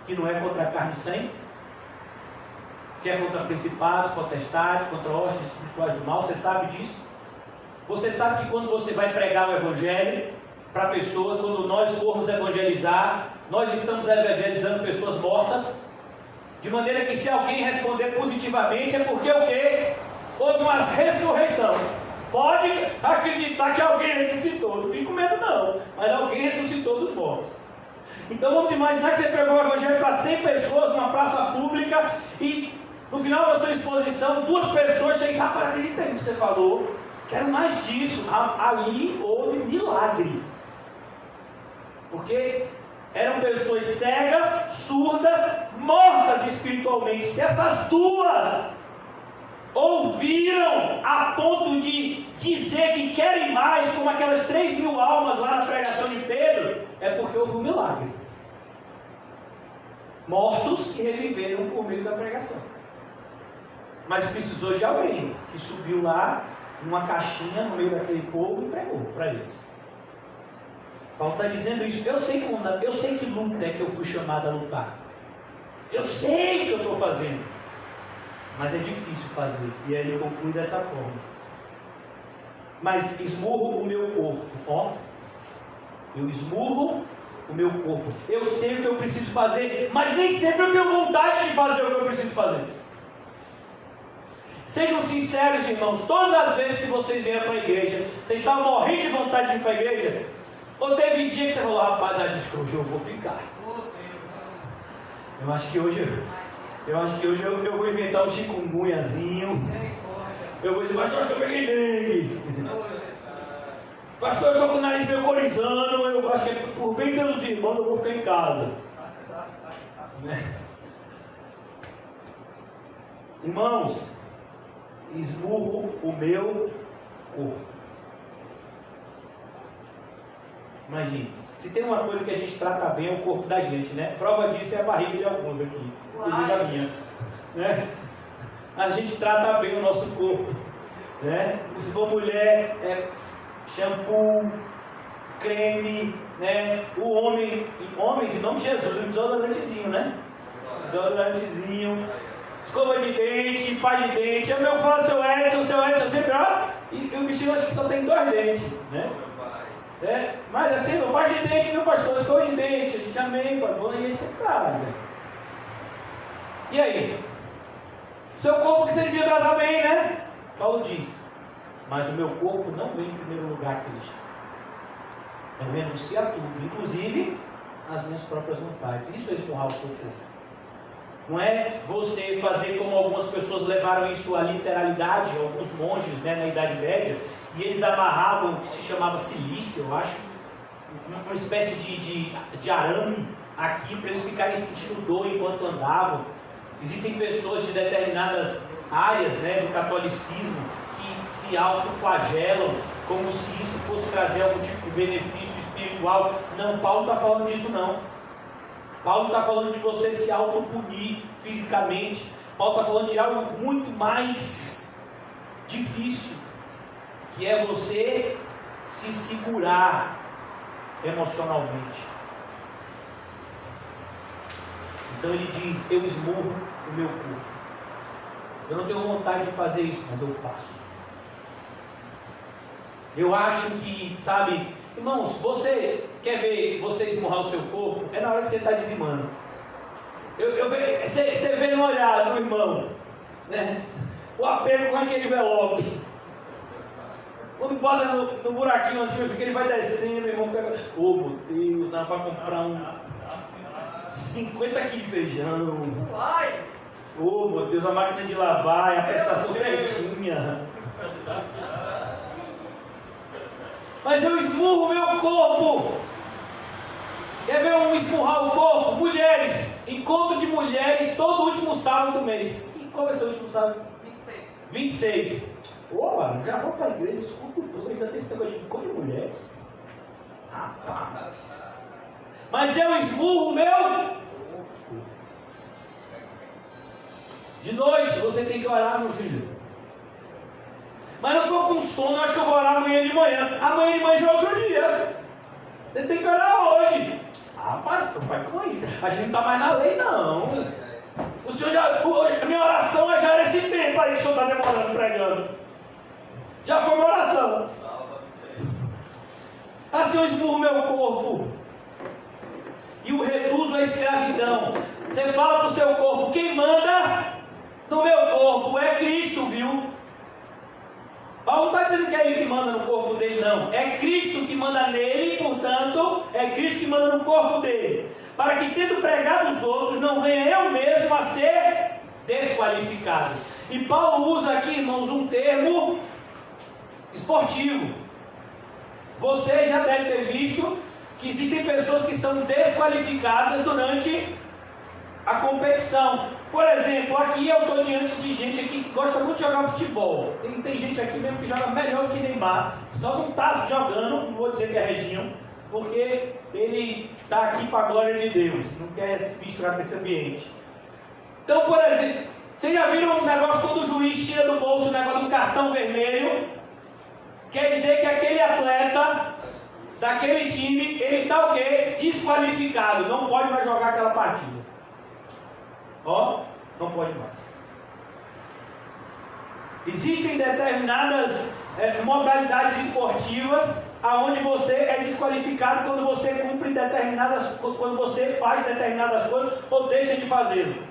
Que não é contra a carne e sangue, que é contra principados, potestades, contra hostes espirituais do mal. Você sabe disso? Você sabe que quando você vai pregar o Evangelho para pessoas, quando nós formos evangelizar, nós estamos evangelizando pessoas mortas, de maneira que se alguém responder positivamente é porque o quê? Houve uma ressurreição. Pode acreditar que alguém ressuscitou, não fico com medo não, mas alguém ressuscitou dos mortos. Então vamos imaginar que você pregou o Evangelho para 100 pessoas numa praça pública e no final da sua exposição 2 pessoas chegam e dizem, rapaz, acredita no que você falou, quero mais disso. Ali houve milagre, porque eram pessoas cegas, surdas, mortas espiritualmente. Se essas 2 ouviram a ponto de dizer que querem mais, como aquelas 3.000 almas lá na pregação de Pedro, é porque houve um milagre. Mortos que reviveram por meio da pregação. Mas precisou de alguém que subiu lá numa caixinha no meio daquele povo e pregou para eles. Paulo está dizendo isso. Eu sei que luta é que eu fui chamado a lutar. Eu sei o que eu estou fazendo. Mas é difícil fazer. E aí ele conclui dessa forma. Mas esmurro o meu corpo. Ó. Eu esmurro o meu corpo. Eu sei o que eu preciso fazer, mas nem sempre eu tenho vontade de fazer o que eu preciso fazer. Sejam sinceros, irmãos. Todas as vezes que vocês vieram para a igreja, vocês estavam morrendo de vontade de ir para a igreja? Ou teve dia que você falou, rapaz, acho que hoje eu vou ficar. Eu acho que hoje eu vou inventar um chikungunyazinho. Eu vou dizer, pastor, acho que eu peguei dengue. Pastor, eu estou com o nariz meio corizando. Eu acho que por bem pelos irmãos eu vou ficar em casa. Irmãos, esmurro o meu corpo. Imagine, se tem uma coisa que a gente trata bem é o corpo da gente, né? Prova disso é a barriga de alguns aqui, inclusive a minha, né? A gente trata bem o nosso corpo, né? Se for mulher, é shampoo, creme, né? O homem, homens, em nome de Jesus, um desodorantezinho, né? Desodorantezinho, escova de dente, pá de dente. Eu mesmo falo, seu Edson sempre, ó, e o bichinho acho que só tem 2 dentes, né? Mas assim, meu pai de dente, meu pastor, escova de dente, a gente amém, pastor, e aí você traz. E aí? Seu corpo que você devia tratar bem, né? Paulo diz, mas o meu corpo não vem em primeiro lugar, Cristo. Eu renuncio a tudo, inclusive as minhas próprias vontades. Isso é esmurrar o seu corpo. Não é você fazer como algumas pessoas levaram isso à literalidade, alguns monges, né, na Idade Média, e eles amarravam o que se chamava silício, eu acho, uma espécie de arame aqui para eles ficarem sentindo dor enquanto andavam. Existem pessoas de determinadas áreas, né, do catolicismo que se autoflagelam como se isso fosse trazer algum tipo de benefício espiritual. Não, Paulo não está falando disso não. Paulo está falando de você se autopunir fisicamente. Paulo está falando de algo muito mais difícil, que é você se segurar emocionalmente. Então ele diz, eu esmurro o meu corpo. Eu não tenho vontade de fazer isso, mas eu faço. Eu acho que, sabe, irmãos, você quer ver você esmurrar o seu corpo? É na hora que você está dizimando. Você vê no olhar do irmão, né? O apego com aquele envelope. Quando bota no buraquinho assim, ele vai descendo, o irmão fica, oh meu Deus, dá para comprar 50 quilos de feijão. Oh meu Deus, a máquina de lavar, a prestação certinha. Mas eu esmurro o meu corpo. Quer ver um esmurrar o corpo? Mulheres, encontro de mulheres todo último sábado do mês. E qual vai ser o último sábado? 26. Opa, já vou para a igreja, escuto tudo, ainda tem esse negócio de encontro de mulheres. Rapaz. Mas eu esmurro o meu. De noite você tem que orar, meu filho. Mas eu estou com sono, acho que eu vou orar amanhã de manhã. Amanhã de manhã já é outro dia. Você tem que orar hoje. Ah, pastor, vai com isso. A gente não está mais na lei, não. O senhor já. A minha oração já era esse tempo aí que o senhor está demorando pregando. Já foi uma oração. Assim eu esmurro meu corpo e o reduzo à escravidão. Você fala para o seu corpo: quem manda no meu corpo é Cristo, viu? Paulo não está dizendo que é ele que manda no corpo dele, não. É Cristo que manda nele, portanto, é Cristo que manda no corpo dele. Para que, tendo pregado os outros, não venha eu mesmo a ser desqualificado. E Paulo usa aqui, irmãos, um termo esportivo. Você já deve ter visto que existem pessoas que são desqualificadas durante a competição. Por exemplo, aqui eu estou diante de gente aqui que gosta muito de jogar futebol. Tem gente aqui mesmo que joga melhor que Neymar. Só não está jogando, não vou dizer que é Reginho, porque ele está aqui para a glória de Deus. Não quer se misturar com esse ambiente. Então, por exemplo, vocês já viram um negócio quando o juiz tira do bolso o negócio do cartão vermelho? Quer dizer que aquele atleta daquele time, ele está o quê? Desqualificado. Não pode mais jogar aquela partida. Ó, não pode mais. Existem determinadas modalidades esportivas aonde você é desqualificado quando você cumpre quando você faz determinadas coisas ou deixa de fazê-lo.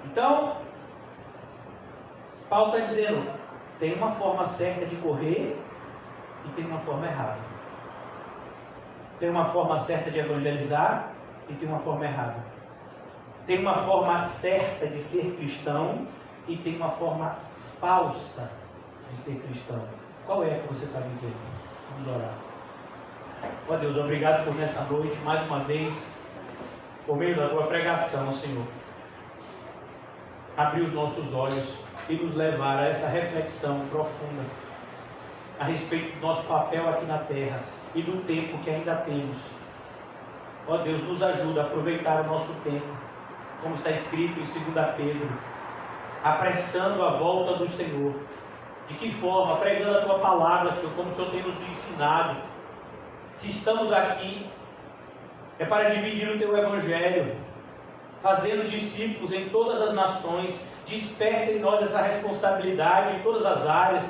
Então, Paulo está dizendo, tem uma forma certa de correr e tem uma forma errada. Tem uma forma certa de evangelizar e tem uma forma errada. Tem uma forma certa de ser cristão e tem uma forma falsa de ser cristão. Qual é que você está vivendo? Vamos orar. Ó Deus, obrigado por nessa noite, mais uma vez, por meio da tua pregação, Senhor, abrir os nossos olhos e nos levar a essa reflexão profunda a respeito do nosso papel aqui na terra e do tempo que ainda temos. Ó Deus, nos ajuda a aproveitar o nosso tempo, como está escrito em 2 Pedro, apressando a volta do Senhor. De que forma? Pregando a tua palavra, Senhor, como o Senhor tem nos ensinado. Se estamos aqui, é para dividir o teu evangelho, fazendo discípulos em todas as nações. Desperta em nós essa responsabilidade em todas as áreas,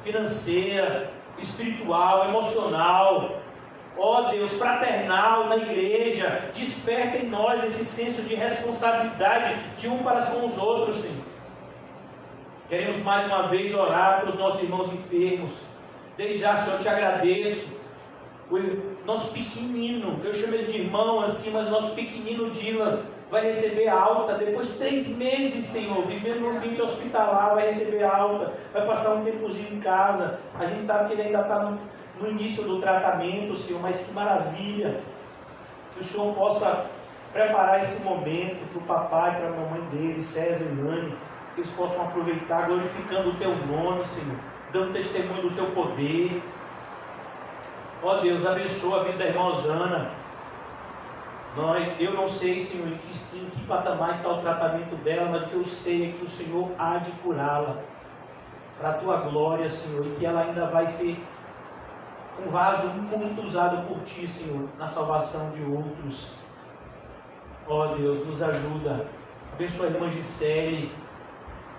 financeira, espiritual, emocional, ó Deus, fraternal na igreja. Desperta em nós esse senso de responsabilidade de um para com os outros, Senhor. Queremos mais uma vez orar pelos nossos irmãos enfermos. Desde já, Senhor, eu te agradeço. O nosso pequenino, eu chamo ele de irmão assim, mas o nosso pequenino Dylan vai receber alta depois de 3 meses, Senhor, vivendo no ambiente hospitalar, vai receber alta, vai passar um tempozinho em casa. A gente sabe que ele ainda está no início do tratamento, Senhor, mas que maravilha que o Senhor possa preparar esse momento para o papai, para a mamãe dele, César e Lani, que eles possam aproveitar, glorificando o teu nome, Senhor, dando testemunho do teu poder. Ó Deus, abençoa a vida da irmã Osana. Eu não sei, Senhor, em que patamar está o tratamento dela, mas o que eu sei é que o Senhor há de curá-la para a tua glória, Senhor, e que ela ainda vai ser um vaso muito usado por ti, Senhor, na salvação de outros. Ó Deus, nos ajuda. Abençoa a irmã Gisele,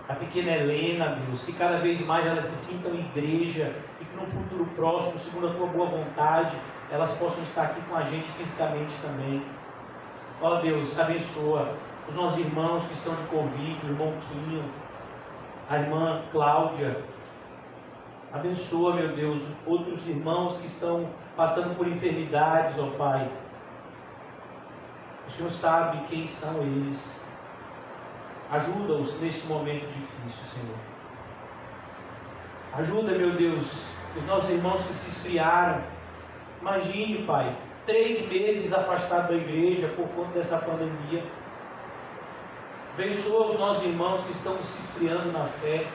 a pequena Helena, Deus, que cada vez mais elas se sintam igreja e que no futuro próximo, segundo a tua boa vontade, elas possam estar aqui com a gente fisicamente também. Ó Deus, abençoa os nossos irmãos que estão de Covid, o irmão Quinho, a irmã Cláudia. Abençoa, meu Deus, outros irmãos que estão passando por enfermidades, ó Pai. O Senhor sabe quem são eles. Ajuda-os neste momento difícil, Senhor. Ajuda, meu Deus, os nossos irmãos que se esfriaram. Imagine, Pai, 3 meses afastados da igreja por conta dessa pandemia. Abençoa os nossos irmãos que estão se esfriando na fé.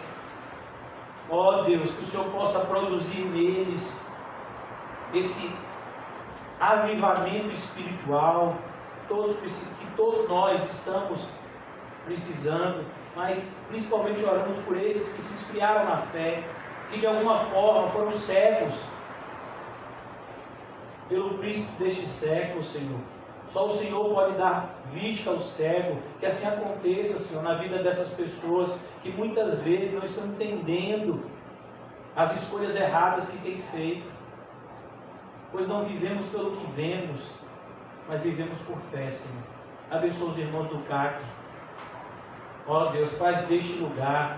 Ó Deus, que o Senhor possa produzir neles esse avivamento espiritual que todos nós estamos precisando, mas principalmente oramos por esses que se esfriaram na fé, que de alguma forma foram cegos pelo príncipe deste século, Senhor. Só o Senhor pode dar vista ao cego. Que assim aconteça, Senhor, na vida dessas pessoas que muitas vezes não estão entendendo as escolhas erradas que têm feito, pois não vivemos pelo que vemos, mas vivemos por fé, Senhor. Abençoa os irmãos do CAC. Ó Deus, faz deste lugar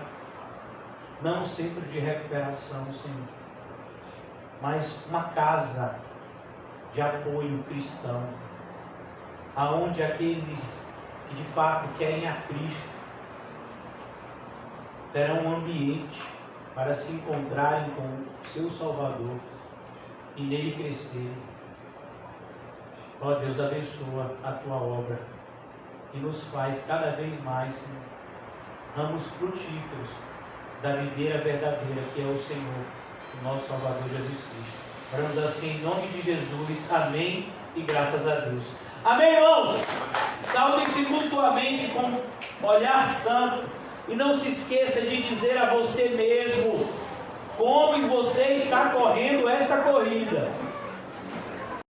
não um centro de recuperação, Senhor, mas uma casa de apoio cristão, aonde aqueles que de fato querem a Cristo terão um ambiente para se encontrarem com o seu Salvador e nele crescerem. Ó Deus, abençoa a tua obra e nos faz cada vez mais, Senhor, ramos frutíferos da videira verdadeira que é o Senhor, o nosso Salvador Jesus Cristo. Oramos assim em nome de Jesus, amém e graças a Deus. Amém, irmãos? Salvem-se mutuamente com olhar santo e não se esqueça de dizer a você mesmo: